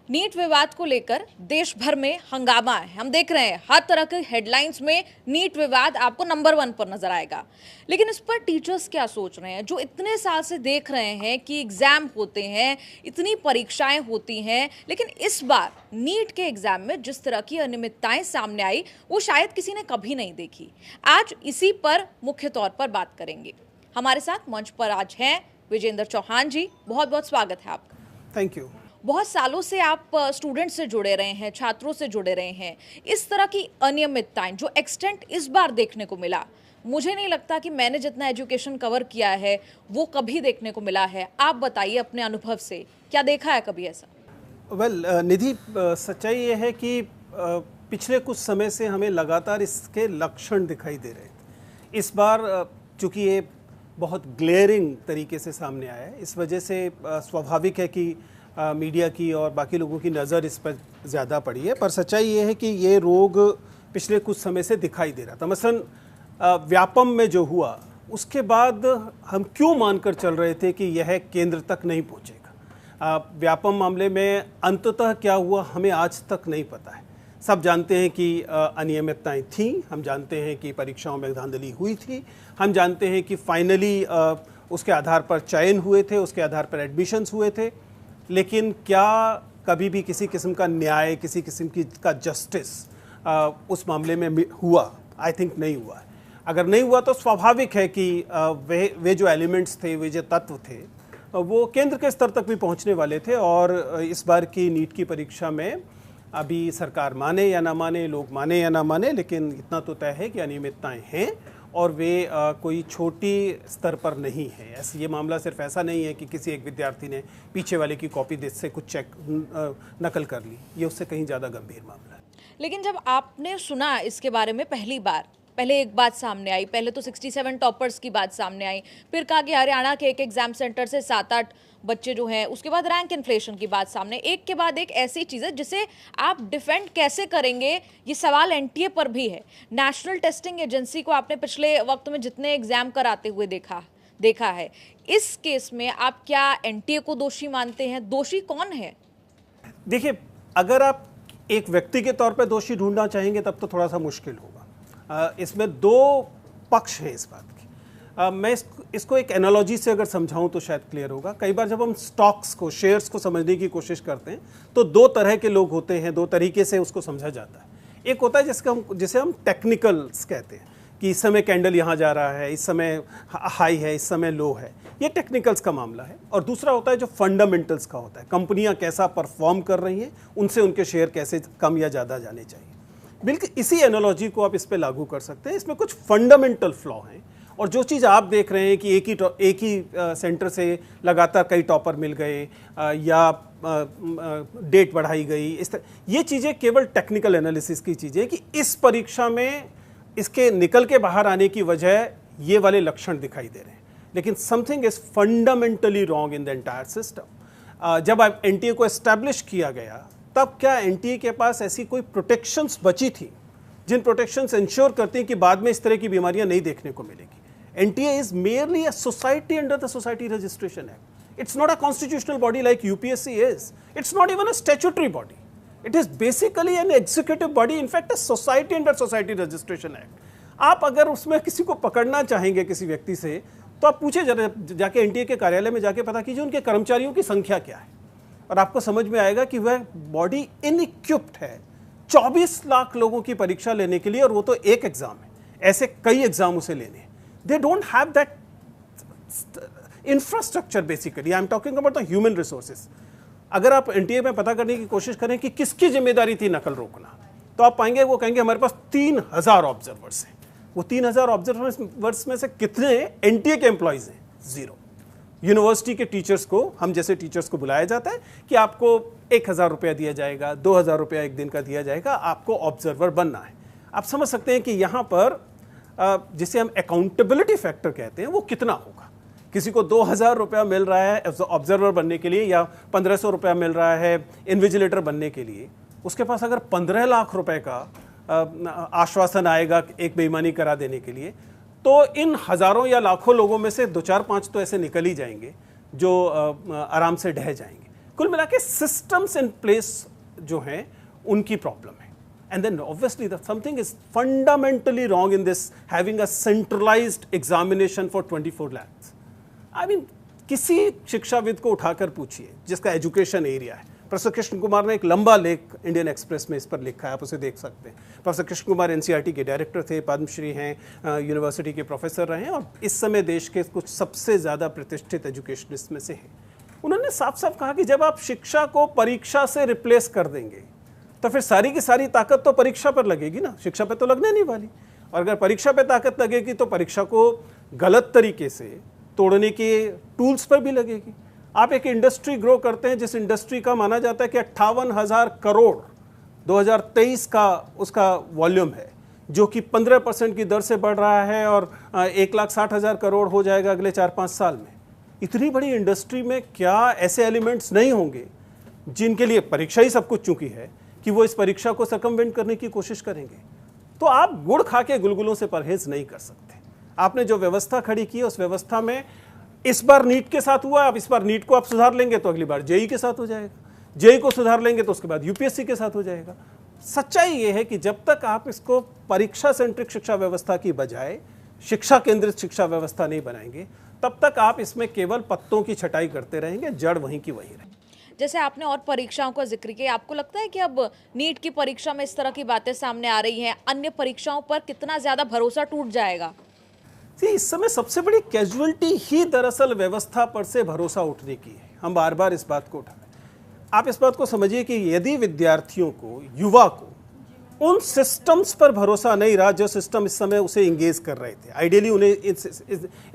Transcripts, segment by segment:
NEET विवाद को लेकर देश भर में हंगामा है। हम देख रहे हैं हर तरह के हेडलाइंस में नीट विवाद आपको नंबर 1 पर नजर आएगा। लेकिन इस पर टीचर्स क्या सोच रहे हैं, जो इतने साल से देख रहे हैं कि एग्जाम होते हैं, इतनी परीक्षाएं होती हैं, लेकिन इस बार नीट के एग्जाम में जिस तरह की अनियमितताएं सामने आई वो शायद किसी ने कभी नहीं देखी। आज इसी पर मुख्य तौर पर बात करेंगे। हमारे साथ मंच पर आज हैं विजेंद्र चौहान जी। बहुत बहुत स्वागत है आपका। Thank you. बहुत सालों से आप स्टूडेंट से जुड़े रहे हैं, छात्रों से जुड़े रहे हैं। इस तरह की अनियमितताएं जो एक्सटेंट इस बार देखने को मिला, मुझे नहीं लगता कि मैंने जितना एजुकेशन कवर किया है वो कभी देखने को मिला है। आप बताइए अपने अनुभव से, क्या देखा है कभी ऐसा? निधि, सच्चाई ये है कि पिछले कुछ समय से हमें लगातार इसके लक्षण दिखाई दे रहे थे। इस बार चूंकि ये बहुत ग्लेयरिंग तरीके से सामने आया है, इस वजह से स्वाभाविक है कि मीडिया की और बाकी लोगों की नज़र इस पर ज़्यादा पड़ी है। पर सच्चाई ये है कि ये रोग पिछले कुछ समय से दिखाई दे रहा था। मसलन व्यापम में जो हुआ उसके बाद हम क्यों मानकर चल रहे थे कि यह केंद्र तक नहीं पहुंचेगा। व्यापम मामले में अंततः क्या हुआ हमें आज तक नहीं पता है। सब जानते हैं कि अनियमितताएं थीं, हम जानते हैं कि परीक्षाओं में धांधली हुई थी, हम जानते हैं कि फाइनली उसके आधार पर चयन हुए थे, उसके आधार पर एडमिशन्स हुए थे। लेकिन क्या कभी भी किसी किस्म का न्याय, किसी किस्म की का जस्टिस उस मामले में हुआ? आई थिंक नहीं हुआ है। अगर नहीं हुआ तो स्वाभाविक है कि वे जो एलिमेंट्स थे, वे जो तत्व थे, वो केंद्र के स्तर तक भी पहुंचने वाले थे। और इस बार की नीट की परीक्षा में अभी सरकार माने या ना माने, लोग माने या ना माने, लेकिन इतना तो तय है कि अनियमितताएं हैं और वे कोई छोटी स्तर पर नहीं है। ऐसे ये मामला सिर्फ ऐसा नहीं है कि किसी एक विद्यार्थी ने पीछे वाले की कॉपी से कुछ नकल कर ली। ये उससे कहीं ज़्यादा गंभीर मामला है। लेकिन जब आपने सुना इसके बारे में पहली बार, पहले एक बात सामने आई, पहले तो 67 टॉपर्स की बात सामने आई, फिर कहा कि हरियाणा के एक एग्जाम सेंटर से 7-8 बच्चे जो हैं, उसके बाद रैंक इन्फ्लेशन की बात सामने, एक के बाद एक ऐसी चीज़ है जिसे आप डिफेंड कैसे करेंगे, ये सवाल एनटीए पर भी है। नेशनल टेस्टिंग एजेंसी को आपने पिछले वक्त में जितने एग्जाम कराते हुए देखा है, इस केस में आप क्या एनटीए को दोषी मानते हैं? दोषी कौन है? देखिए, अगर आप एक व्यक्ति के तौर पर दोषी ढूंढना चाहेंगे तब तो थोड़ा सा मुश्किल होगा। इसमें दो पक्ष हैं इस बात की। मैं इसको एक एनालॉजी से अगर समझाऊं तो शायद क्लियर होगा। कई बार जब हम स्टॉक्स को, शेयर्स को समझने की कोशिश करते हैं तो दो तरह के लोग होते हैं, दो तरीके से उसको समझा जाता है। एक होता है जिसे हम टेक्निकल्स कहते हैं कि इस समय कैंडल यहाँ जा रहा है, इस समय हाई है, इस समय लो है, ये टेक्निकल्स का मामला है। और दूसरा होता है जो फंडामेंटल्स का होता है, कंपनियाँ कैसा परफॉर्म कर रही हैं, उनसे उनके शेयर कैसे कम या ज़्यादा जाने चाहिए। बिल्कुल इसी एनालॉजी को आप इस पे लागू कर सकते हैं। इसमें कुछ फंडामेंटल फ्लॉ हैं और जो चीज़ आप देख रहे हैं कि एक ही सेंटर से लगातार कई टॉपर मिल गए या डेट बढ़ाई गई, इस तरह ये चीज़ें केवल टेक्निकल एनालिसिस की चीज़ें कि इस परीक्षा में इसके निकल के बाहर आने की वजह ये वाले लक्षण दिखाई दे रहे हैं। लेकिन something is fundamentally wrong in the entire system. जब एनटीए को एस्टैब्लिश किया गया तब क्या एनटीए के पास ऐसी कोई प्रोटेक्शंस बची थी जिन प्रोटेक्शंस इंश्योर करती हैं कि बाद में इस तरह की बीमारियां नहीं देखने को मिलेगी? NTA is merely a society under the society registration act. It's not a constitutional body like UPSC is. It's not even a statutory body. It is basically an executive body, in fact a society under society registration act. आप अगर उसमें किसी को पकड़ना चाहेंगे किसी व्यक्ति से तो आप पूछे जाके एनटीए के कार्यालय में जाके पता कीजिए उनके कर्मचारियों की संख्या क्या है और आपको समझ में आएगा कि वह बॉडी इनइक्विप्ड है 24 लाख लोगों की परीक्षा लेने के लिए। और वो तो एक एग्जाम है, ऐसे कई एग्जाम उसे लेने हैं। They don't have that infrastructure. Basically I am talking about the human resources. अगर आप एनटीए में पता करने की कोशिश करें कि किसकी जिम्मेदारी थी नकल रोकना, तो आप पाएंगे वो कहेंगे हमारे पास 3000 ऑब्जर्वर्स हैं। वो 3000 ऑब्जर्वर्स में से कितने एनटीए के एम्प्लॉयज हैं? 0। यूनिवर्सिटी के टीचर्स को, हम जैसे टीचर्स को बुलाया जाता है कि आपको 1000 रुपया दिया जाएगा, 2000 रुपया एक दिन का दिया जाएगा, आपको ऑब्जर्वर बनना है। आप समझ सकते हैं कि यहाँ पर जिसे हम अकाउंटेबिलिटी फैक्टर कहते हैं वो कितना होगा। किसी को 2000 रुपया मिल रहा है ऑब्जर्वर बनने के लिए या 1500 रुपया मिल रहा है इन्विजिलेटर बनने के लिए, उसके पास अगर 15 लाख रुपए का आश्वासन आएगा एक बेईमानी करा देने के लिए, तो इन हज़ारों या लाखों लोगों में से 2-4-5 तो ऐसे निकल ही जाएंगे जो आराम से ढह जाएंगे। कुल मिला के सिस्टम्स इन प्लेस जो हैं उनकी प्रॉब्लम है। And then obviously something is fundamentally wrong in this having a centralized examination for 24 lakhs. I mean, किसी शिक्षाविद को उठाकर पूछिए जिसका एजुकेशन एरिया है। प्रोफेसर कृष्ण कुमार ने एक लंबा लेख इंडियन एक्सप्रेस में इस पर लिखा है, आप उसे देख सकते हैं। प्रोफेसर कृष्ण कुमार एनसीईआरटी के डायरेक्टर थे, पद्मश्री हैं, यूनिवर्सिटी के प्रोफेसर रहे हैं और इस समय देश के कुछ सबसे ज़्यादा प्रतिष्ठित एजुकेशनिस्ट में से हैं। उन्होंने साफ साफ कहा कि जब आप शिक्षा को परीक्षा से रिप्लेस कर देंगे तो फिर सारी की सारी ताकत तो परीक्षा पर लगेगी ना, शिक्षा पे तो लगने नहीं वाली। और अगर परीक्षा पे ताकत लगेगी तो परीक्षा को गलत तरीके से तोड़ने के टूल्स पर भी लगेगी। आप एक इंडस्ट्री ग्रो करते हैं जिस इंडस्ट्री का माना जाता है कि 58,000 करोड़ 2023 का उसका वॉल्यूम है, जो कि 15% की दर से बढ़ रहा है और 1,60,000 करोड़ हो जाएगा अगले 4-5 साल में। इतनी बड़ी इंडस्ट्री में क्या ऐसे एलिमेंट्स नहीं होंगे जिनके लिए परीक्षा ही सब कुछ चूंकि है कि वो इस परीक्षा को सर्कमवेंट करने की कोशिश करेंगे? तो आप गुड़ खा के गुलगुलों से परहेज नहीं कर सकते। आपने जो व्यवस्था खड़ी की है उस व्यवस्था में इस बार नीट के साथ हुआ, अब इस बार नीट को आप सुधार लेंगे तो अगली बार जेई के साथ हो जाएगा, जेई को सुधार लेंगे तो उसके बाद यूपीएससी के साथ हो जाएगा। सच्चाई ये है कि जब तक आप इसको परीक्षा सेंट्रिक शिक्षा व्यवस्था की बजाय शिक्षा केंद्रित शिक्षा व्यवस्था नहीं बनाएंगे तब तक आप इसमें केवल पत्तों की छटाई करते रहेंगे, जड़ वहीं की वहीं रहेगी। जैसे आपने और परीक्षाओं का जिक्र किया, आपको लगता है कि अब नीट की परीक्षा में इस तरह की बातें सामने आ रही हैं, अन्य परीक्षाओं पर कितना ज्यादा भरोसा टूट जाएगा? इस समय सबसे बड़ी कैजुअलिटी ही दरअसल व्यवस्था पर से भरोसा उठने की है। हम बार बार इस बात को उठा रहे हैं। आप इस बात को समझिए कि यदि विद्यार्थियों को, युवा को उन सिस्टम्स पर भरोसा नहीं रहा जो सिस्टम इस समय उसे इंगेज कर रहे थे, आइडियली उन्हें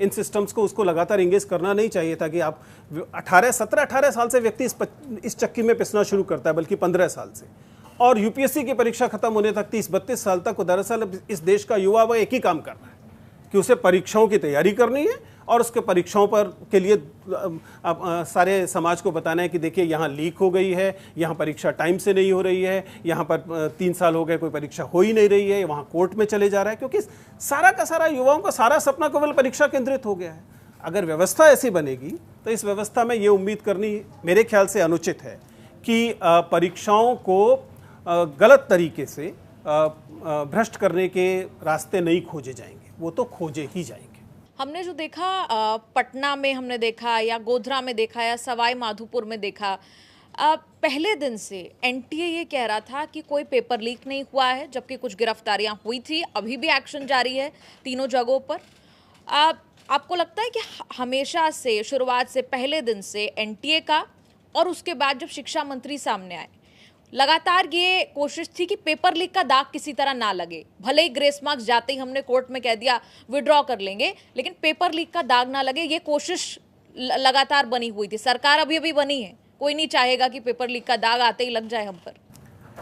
इन सिस्टम्स को उसको लगातार इंगेज करना नहीं चाहिए था कि आप 17-18 साल से व्यक्ति इस चक्की में पिसना शुरू करता है, बल्कि 15 साल से, और यूपीएससी की परीक्षा खत्म होने तक 30-32 साल तक दरअसल इस देश का युवा वह एक ही काम कर रहा है कि उसे परीक्षाओं की तैयारी करनी है और उसके परीक्षाओं पर के लिए सारे समाज को बताना है कि देखिए यहाँ लीक हो गई है, यहाँ परीक्षा टाइम से नहीं हो रही है, यहाँ पर 3 साल हो गए कोई परीक्षा हो ही नहीं रही है, वहाँ कोर्ट में चले जा रहा है, क्योंकि सारा का सारा युवाओं का सारा सपना केवल परीक्षा केंद्रित हो गया है। अगर व्यवस्था ऐसी बनेगी तो इस व्यवस्था में ये उम्मीद करनी मेरे ख्याल से अनुचित है कि परीक्षाओं को गलत तरीके से भ्रष्ट करने के रास्ते नहीं खोजे जाएंगे, वो तो खोजे ही जाएंगे। हमने जो देखा पटना में हमने देखा या गोधरा में देखा या सवाई माधोपुर में देखा, पहले दिन से एनटीए ये कह रहा था कि कोई पेपर लीक नहीं हुआ है, जबकि कुछ गिरफ्तारियां हुई थी, अभी भी एक्शन जारी है तीनों जगहों पर। आपको लगता है कि हमेशा से, शुरुआत से, पहले दिन से एनटीए का और उसके बाद जब शिक्षा मंत्री सामने आए, लगातार ये कोशिश थी कि पेपर लीक का दाग किसी तरह ना लगे, भले ही ग्रेस मार्क्स जाते ही हमने कोर्ट में कह दिया विड्रॉ कर लेंगे, लेकिन पेपर लीक का दाग ना लगे, ये कोशिश लगातार बनी हुई थी। सरकार अभी अभी बनी है, कोई नहीं चाहेगा कि पेपर लीक का दाग आते ही लग जाए हम पर।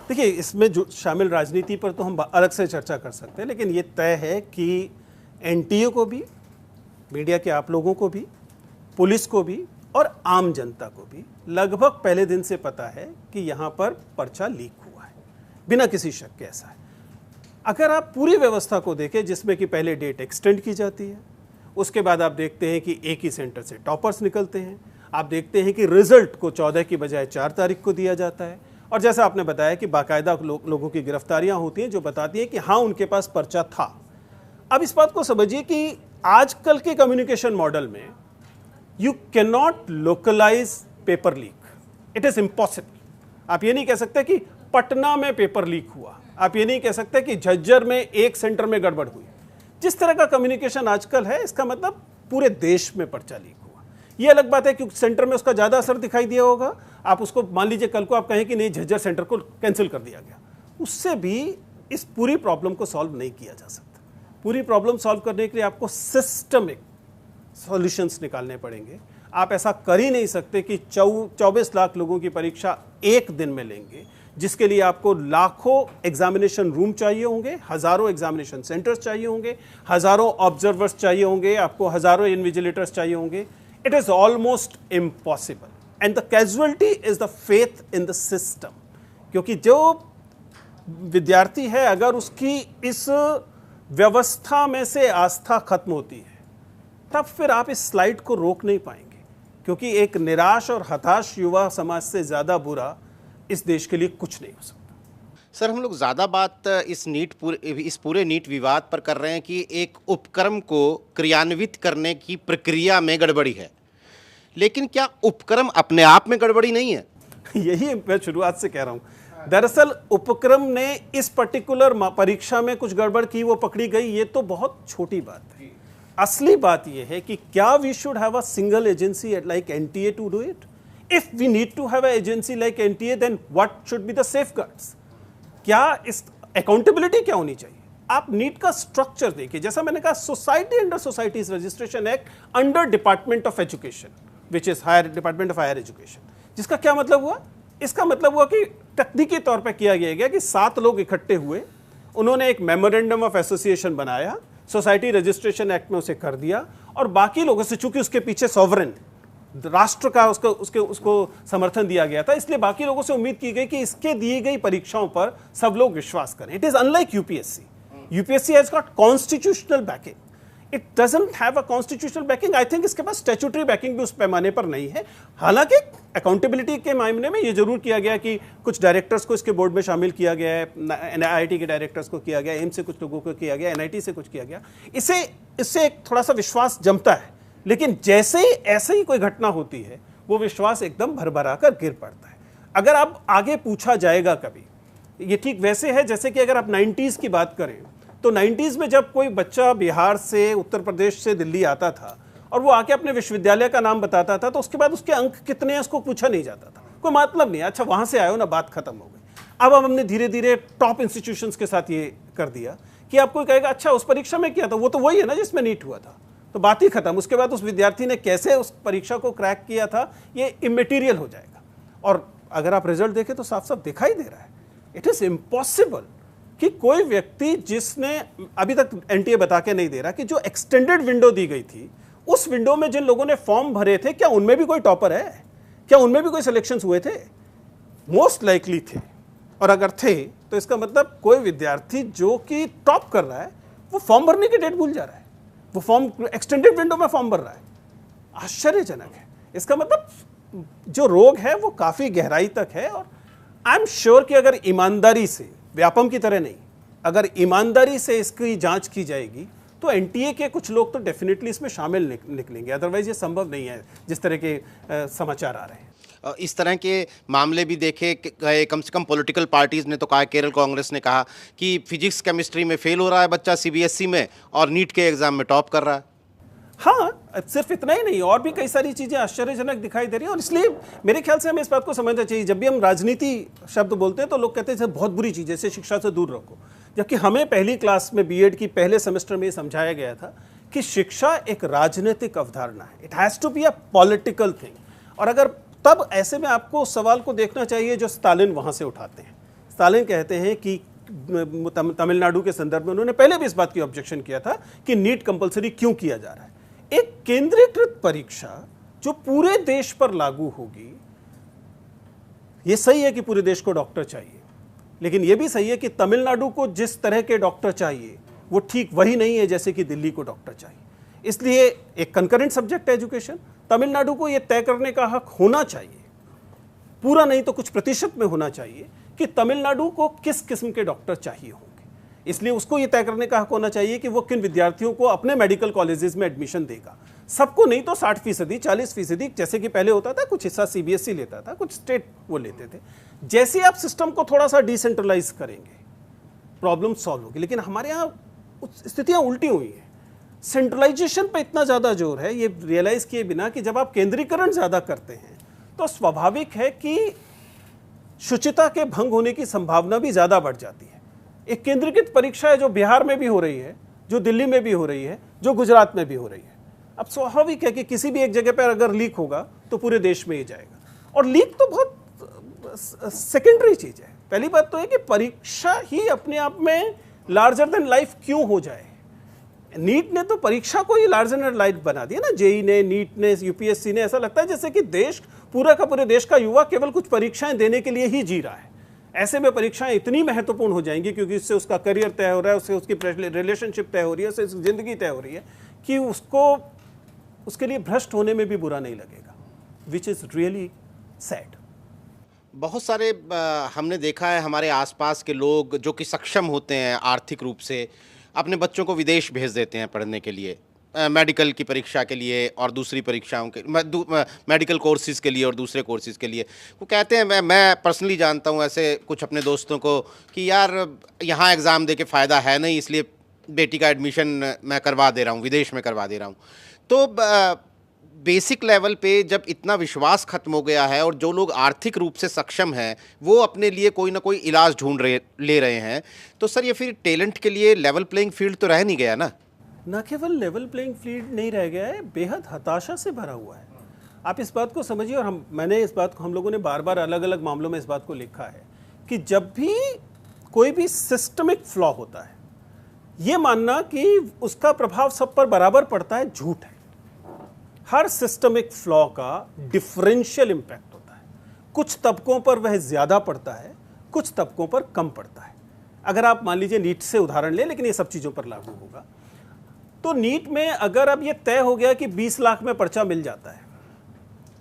देखिए, इसमें जो शामिल राजनीति पर तो हम अलग से चर्चा कर सकते हैं, लेकिन ये तय है कि एनटीए को भी, मीडिया के आप लोगों को भी, पुलिस को भी और आम जनता को भी लगभग पहले दिन से पता है कि यहाँ पर पर्चा लीक हुआ है, बिना किसी शक के ऐसा है। अगर आप पूरी व्यवस्था को देखें, जिसमें कि पहले डेट एक्सटेंड की जाती है, उसके बाद आप देखते हैं कि एक ही सेंटर से टॉपर्स निकलते हैं, आप देखते हैं कि रिजल्ट को 14 की बजाय 4 तारीख को दिया जाता है, और जैसा आपने बताया कि बाकायदा लोगों की गिरफ्तारियां होती हैं जो बताती हैं कि हाँ, उनके पास पर्चा था। अब इस बात को समझिए कि आजकल के कम्युनिकेशन मॉडल में you can not localise paper leak, it is impossible. आप ये नहीं कह सकते कि पटना में पेपर लीक हुआ, आप ये नहीं कह सकते कि झज्जर में एक सेंटर में गड़बड़ हुई। जिस तरह का कम्युनिकेशन आजकल है, इसका मतलब पूरे देश में पर्चा लीक हुआ। ये अलग बात है कि सेंटर में उसका ज़्यादा असर दिखाई दिया होगा, आप उसको मान लीजिए कल को आप कहें कि नहीं, झज्जर सेंटर को कैंसिल कर दिया गया, उससे भी इस पूरी प्रॉब्लम को सॉल्व नहीं किया जा सकता। पूरी प्रॉब्लम सॉल्व करने के लिए आपको सिस्टमिक सॉल्यूशंस निकालने पड़ेंगे। आप ऐसा कर ही नहीं सकते कि 24 लाख लोगों की परीक्षा एक दिन में लेंगे, जिसके लिए आपको लाखों एग्जामिनेशन रूम चाहिए होंगे, हज़ारों एग्जामिनेशन सेंटर्स चाहिए होंगे, हज़ारों ऑब्जर्वर्स चाहिए होंगे, आपको हज़ारों इन्विजिलेटर्स चाहिए होंगे। It is almost impossible and the casualty is the faith in the system. क्योंकि जो विद्यार्थी है, अगर उसकी इस व्यवस्था में से आस्था खत्म होती है, तब फिर आप इस स्लाइड को रोक नहीं पाएंगे। क्योंकि एक निराश और हताश युवा समाज से ज़्यादा बुरा इस देश के लिए कुछ नहीं हो सकता। सर, हम लोग ज़्यादा बात इस पूरे नीट विवाद पर कर रहे हैं कि एक उपक्रम को क्रियान्वित करने की प्रक्रिया में गड़बड़ी है, लेकिन क्या उपक्रम अपने आप में गड़बड़ी नहीं है? यही मैं शुरुआत से कह रहा हूं। दरअसल उपक्रम ने इस पर्टिकुलर परीक्षा में कुछ गड़बड़ की, वो पकड़ी गई, ये तो बहुत छोटी बात है। असली बात यह है कि क्या we should have a single agency like NTA to do it? If we need to have a agency like NTA, then what should be the safeguards? क्या इस अकाउंटेबिलिटी क्या होनी चाहिए? आप नीट का स्ट्रक्चर देखिए, जैसा मैंने कहा, society under societies registration act under department of education, which is higher department of higher education. जिसका क्या मतलब हुआ? इसका मतलब हुआ कि तकनीकी तौर पर किया गया कि 7 लोग इकट्ठे हुए, उन्होंने एक मेमोरेंडम ऑफ एसोसिएशन बनाया, सोसाइटी रजिस्ट्रेशन एक्ट में उसे कर दिया, और बाकी लोगों से, चूंकि उसके पीछे सॉवरेन राष्ट्र का उसको समर्थन दिया गया था, इसलिए बाकी लोगों से उम्मीद की गई कि इसके दिए गई परीक्षाओं पर सब लोग विश्वास करें। It is unlike UPSC. UPSC has got constitutional banking, it doesn't have a constitutional banking. I think इसके पास स्टैट्यूटरी बैकिंग भी उस पैमाने पर नहीं है। हालांकि अकाउंटेबिलिटी के मामले में ये जरूर किया गया कि कुछ डायरेक्टर्स को इसके बोर्ड में शामिल किया गया है, एनआईटी के डायरेक्टर्स को किया गया, एम्स से कुछ लोगों को किया गया, एनआईटी से कुछ किया गया। इससे एक थोड़ा सा विश्वास जमता है, लेकिन जैसे ही ऐसे ही कोई घटना होती है, वो विश्वास एकदम भरभरा कर गिर पड़ता है। अगर अब आगे पूछा जाएगा कभी, ये ठीक वैसे है जैसे कि अगर आप 90s की बात करें, तो 90s में जब कोई बच्चा बिहार से, उत्तर प्रदेश से दिल्ली आता था और वो आके अपने विश्वविद्यालय का नाम बताता था, तो उसके बाद उसके अंक कितने हैं उसको पूछा नहीं जाता था, कोई मतलब नहीं, अच्छा वहां से आए हो ना, बात खत्म हो गई। अब हमने धीरे धीरे टॉप इंस्टीट्यूशंस के साथ ये कर दिया कि आप कोई कहेगा अच्छा उस परीक्षा में किया था, वो तो वही है ना जिसमें नीट हुआ था, तो बात ही खत्म। उसके बाद उस विद्यार्थी ने कैसे उस परीक्षा को क्रैक किया था ये इमेटीरियल हो जाएगा। और अगर आप रिजल्ट देखें तो साफ साफ दिखाई दे रहा है, इट इज इम्पॉसिबल कि कोई व्यक्ति जिसने अभी तक एनटीए बता के नहीं दे रहा कि जो एक्सटेंडेड विंडो दी गई थी, उस विंडो में जिन लोगों ने फॉर्म भरे थे, क्या उनमें भी कोई टॉपर है? क्या उनमें भी कोई सिलेक्शंस हुए थे? मोस्ट लाइकली थे। और अगर थे तो इसका मतलब कोई विद्यार्थी जो कि टॉप कर रहा है वो फॉर्म भरने की डेट भूल जा रहा है, वो फॉर्म एक्सटेंडेड विंडो में फॉर्म भर रहा है। आश्चर्यजनक है। इसका मतलब जो रोग है वो काफी गहराई तक है। और आई एम श्योर कि अगर ईमानदारी से, व्यापम की तरह नहीं, अगर ईमानदारी से इसकी जांच की जाएगी तो एनटीए के कुछ लोग तो डेफिनेटली इसमें शामिल निकलेंगे, अदरवाइज ये संभव नहीं है जिस तरह के समाचार आ रहे हैं। इस तरह के मामले भी देखे गए, कम से कम पॉलिटिकल पार्टीज ने तो कहा, केरल कांग्रेस ने कहा कि फिजिक्स केमिस्ट्री में फेल हो रहा है बच्चा सीबीएसई में और नीट के एग्जाम में टॉप कर रहा है। हाँ, सिर्फ इतना ही नहीं, और भी कई सारी चीजें आश्चर्यजनक दिखाई दे रही हैं। और इसलिए मेरे ख्याल से हमें इस बात को समझना चाहिए, जब भी हम राजनीति शब्द बोलते हैं तो लोग कहते हैं बहुत बुरी चीज है, इसे शिक्षा से दूर रखो, जबकि हमें पहली क्लास में बीएड की पहले सेमेस्टर में समझाया गया था कि शिक्षा एक राजनीतिक अवधारणा है, it has to be a political thing. और अगर तब ऐसे में आपको उस सवाल को देखना चाहिए जो स्टालिन वहां से उठाते हैं। स्टालिन कहते हैं कि तमिलनाडु के संदर्भ में उन्होंने पहले भी इस बात की ऑब्जेक्शन किया था कि नीट कंपलसरी क्यों किया जा रहा है। एक केंद्रीकृत परीक्षा जो पूरे देश पर लागू होगी, यह सही है कि पूरे देश को डॉक्टर चाहिए, लेकिन यह भी सही है कि तमिलनाडु को जिस तरह के डॉक्टर चाहिए वो ठीक वही नहीं है जैसे कि दिल्ली को डॉक्टर चाहिए। इसलिए एक कंकरेंट सब्जेक्ट है एजुकेशन, तमिलनाडु को यह तय करने का हक होना चाहिए, पूरा नहीं तो कुछ प्रतिशत में होना चाहिए कि तमिलनाडु को किस किस्म के डॉक्टर चाहिए होंगे। इसलिए उसको यह तय करने का हक होना चाहिए कि वो किन विद्यार्थियों को अपने मेडिकल कॉलेजेस में एडमिशन देगा। सबको नहीं तो 60%, 40%, जैसे कि पहले होता था, कुछ हिस्सा सीबीएसई लेता था, कुछ स्टेट वो लेते थे। जैसे आप सिस्टम को थोड़ा सा डिसेंट्रलाइज करेंगे, प्रॉब्लम सॉल्व होगी। लेकिन हमारे यहाँ स्थितियाँ उल्टी हुई हैं। सेंट्रलाइजेशन पर इतना ज़्यादा जोर है, ये रियलाइज किए बिना कि जब आप केंद्रीकरण ज़्यादा करते हैं तो स्वाभाविक है कि शुचिता के भंग होने की संभावना भी ज़्यादा बढ़ जाती है। एक केंद्रीकृत परीक्षा है जो बिहार में भी हो रही है, जो दिल्ली में भी हो रही है, जो गुजरात में भी हो रही है। अब स्वाभाविक है कि किसी भी एक जगह पर अगर लीक होगा तो पूरे देश में ही जाएगा। और लीक तो बहुत सेकेंडरी चीज़ है। पहली बात तो है कि परीक्षा ही अपने आप में लार्जर देन लाइफ क्यों हो जाए। नीट ने तो परीक्षा को ही लार्जर देन लाइफ बना दिया ना, जेई ने, नीट ने, यूपीएससी ने। ऐसा लगता है जैसे कि देश, पूरा का पूरे देश का युवा केवल कुछ परीक्षाएं देने के लिए ही जी रहा है। ऐसे में परीक्षाएं इतनी महत्वपूर्ण हो जाएंगी क्योंकि इससे उसका करियर तय हो रहा है, उससे उसकी रिलेशनशिप तय हो रही है, उससे जिंदगी तय हो रही है, कि उसको उसके लिए भ्रष्ट होने में भी बुरा नहीं लगेगा। which is really sad. बहुत सारे हमने देखा है हमारे आसपास के लोग जो कि सक्षम होते हैं आर्थिक रूप से, अपने बच्चों को विदेश भेज देते हैं पढ़ने के लिए, मेडिकल की परीक्षा के लिए और दूसरी परीक्षाओं के मेडिकल कोर्सेज़ के लिए और दूसरे कोर्सेज़ के लिए। वो कहते हैं, मैं पर्सनली जानता हूँ ऐसे कुछ अपने दोस्तों को कि यार यहाँ एग्ज़ाम दे के फ़ायदा है नहीं, इसलिए बेटी का एडमिशन मैं करवा दे रहा हूँ, विदेश में करवा दे रहा हूँ। तो बेसिक लेवल पे जब इतना विश्वास खत्म हो गया है और जो लोग आर्थिक रूप से सक्षम हैं वो अपने लिए कोई ना कोई इलाज ले रहे हैं, तो सर ये फिर टैलेंट के लिए लेवल प्लेइंग फील्ड तो रह नहीं गया ना? न केवल लेवल प्लेइंग फील्ड नहीं रह गया है, बेहद हताशा से भरा हुआ है। आप इस बात को समझिए, और मैंने इस बात को, हम लोगों ने बार बार अलग अलग मामलों में इस बात को लिखा है कि जब भी कोई भी सिस्टमिक फ्लॉ होता है, ये मानना कि उसका प्रभाव सब पर बराबर पड़ता है, झूठ है। हर सिस्टमिक फ्लॉ का डिफरेंशियल इम्पैक्ट होता है। कुछ तबकों पर वह ज़्यादा पड़ता है, कुछ तबकों पर कम पड़ता है। अगर आप मान लीजिए नीट से उदाहरण लें, लेकिन ये सब चीज़ों पर लागू होगा, तो नीट में अगर अब ये तय हो गया कि 20 लाख में पर्चा मिल जाता है,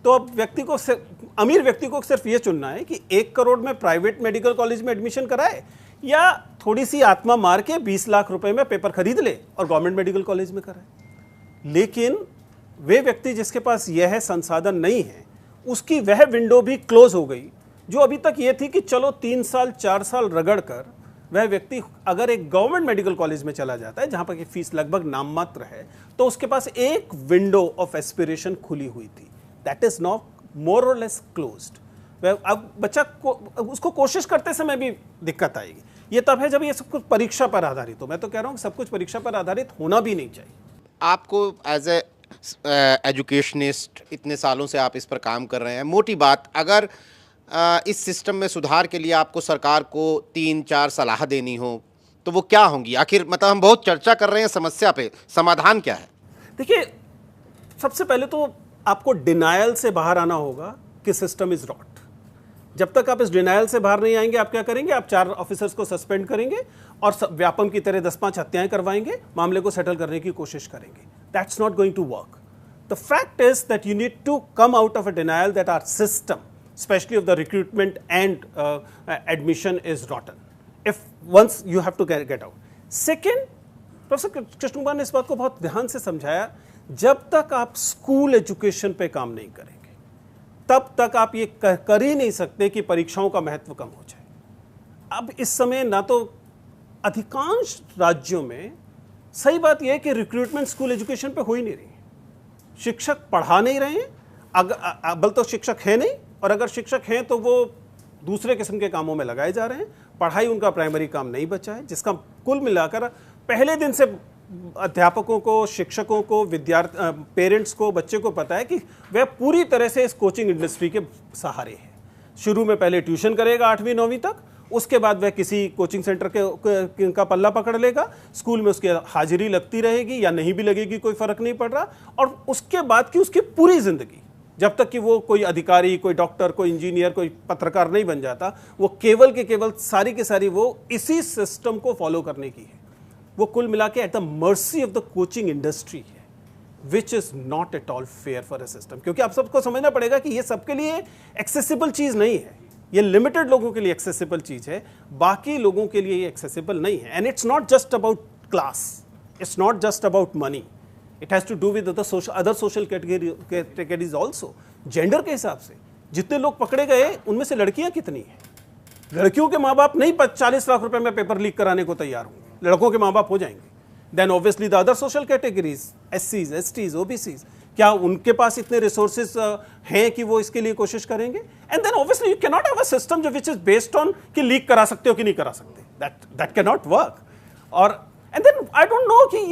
तो अब अमीर व्यक्ति को सिर्फ ये चुनना है कि 1 करोड़ में प्राइवेट मेडिकल कॉलेज में एडमिशन कराए या थोड़ी सी आत्मा मार के 20 लाख रुपए में पेपर खरीद ले और गवर्नमेंट मेडिकल कॉलेज में कराए। लेकिन वे व्यक्ति जिसके पास यह संसाधन नहीं है, उसकी वह विंडो भी क्लोज हो गई, जो अभी तक ये थी कि चलो 3 साल 4 साल रगड़ कर वह व्यक्ति अगर एक गवर्नमेंट मेडिकल कॉलेज में चला जाता है जहां पर की फीस लगभग नाममात्र है, तो उसके पास एक विंडो ऑफ एस्पिरेशन खुली हुई थी। दैट इज नाउ मोर और लेस क्लोज्ड। अब बच्चा को उसको कोशिश करते समय भी दिक्कत आएगी। ये तब है जब ये सब कुछ परीक्षा पर आधारित हो। मैं तो कह रहा हूँ सब कुछ परीक्षा पर आधारित होना भी नहीं चाहिए। आपको एज ए एजुकेशनिस्ट इतने सालों से आप इस पर काम कर रहे हैं, मोटी बात, अगर इस सिस्टम में सुधार के लिए आपको सरकार को 3-4 सलाह देनी हो तो वो क्या होंगी? आखिर मतलब हम बहुत चर्चा कर रहे हैं समस्या पे, समाधान क्या है? देखिए, सबसे पहले तो आपको डिनायल से बाहर आना होगा कि सिस्टम इज रॉट। जब तक आप इस डिनायल से बाहर नहीं आएंगे, आप क्या करेंगे? आप 4 ऑफिसर्स को सस्पेंड करेंगे और व्यापम की तरह 10-5 हत्याएं करवाएंगे, मामले को सेटल करने की कोशिश करेंगे। That's not going to work. The fact is that you need to come out of a denial that our system, especially of the recruitment and admission, is rotten. If once you have to get out. Second, professor Krishna Kumar ने इस बात को बहुत ध्यान से समझाया, जब तक आप स्कूल एजुकेशन पे काम नहीं करेंगे तब तक आप ये कर ही नहीं सकते कि परीक्षाओं का महत्व कम हो जाए। अब इस समय ना तो अधिकांश राज्यों में सही बात यह है कि रिक्रूटमेंट स्कूल एजुकेशन पे हो ही नहीं रही है। शिक्षक पढ़ा नहीं रहे हैं, बल तो शिक्षक है नहीं, और अगर शिक्षक हैं तो वो दूसरे किस्म के कामों में लगाए जा रहे हैं। पढ़ाई उनका प्राइमरी काम नहीं बचा है, जिसका कुल मिलाकर पहले दिन से अध्यापकों को, शिक्षकों को, पेरेंट्स को, बच्चे को पता है कि वह पूरी तरह से इस कोचिंग इंडस्ट्री के सहारे है। शुरू में पहले ट्यूशन करेगा 8वीं 9वीं तक, उसके बाद वह किसी कोचिंग सेंटर का पल्ला पकड़ लेगा, स्कूल में उसकी हाजिरी लगती रहेगी या नहीं भी लगेगी, कोई फर्क नहीं पड़ रहा। और उसके बाद की उसकी पूरी जिंदगी, जब तक कि वो कोई अधिकारी, कोई डॉक्टर, कोई इंजीनियर, कोई पत्रकार नहीं बन जाता, वो केवल के केवल सारी की सारी वो इसी सिस्टम को फॉलो करने की है। वो कुल मिला के at the mercy of the coaching industry है, which is not at all fair for a system. क्योंकि आप सबको समझना पड़ेगा कि ये सबके लिए एक्सेसिबल चीज नहीं है, ये लिमिटेड लोगों के लिए एक्सेसिबल चीज है, बाकी लोगों के लिए ये एक्सेसिबल नहीं है। And it's not just about class, it's not just about money, it has to do with other social categories also. Gender के हिसाब से जितने लोग पकड़े गए उनमें से लड़कियां कितनी हैं? लड़कियों के माँ बाप नहीं 40 लाख रुपए में पेपर लीक कराने को तैयार होंगे, लड़कों के माँ बाप हो जाएंगे। Then obviously the other social categories, SCs, STs, OBCs, क्या उनके पास इतने रिसोर्सेज हैं कि वो इसके लिए कोशिश करेंगे? And then obviously you can not have a system जो विच इज बेस्ड ऑन कि लीक करा सकते हो कि नहीं करा सकते। That can not work. और and then I don't know कि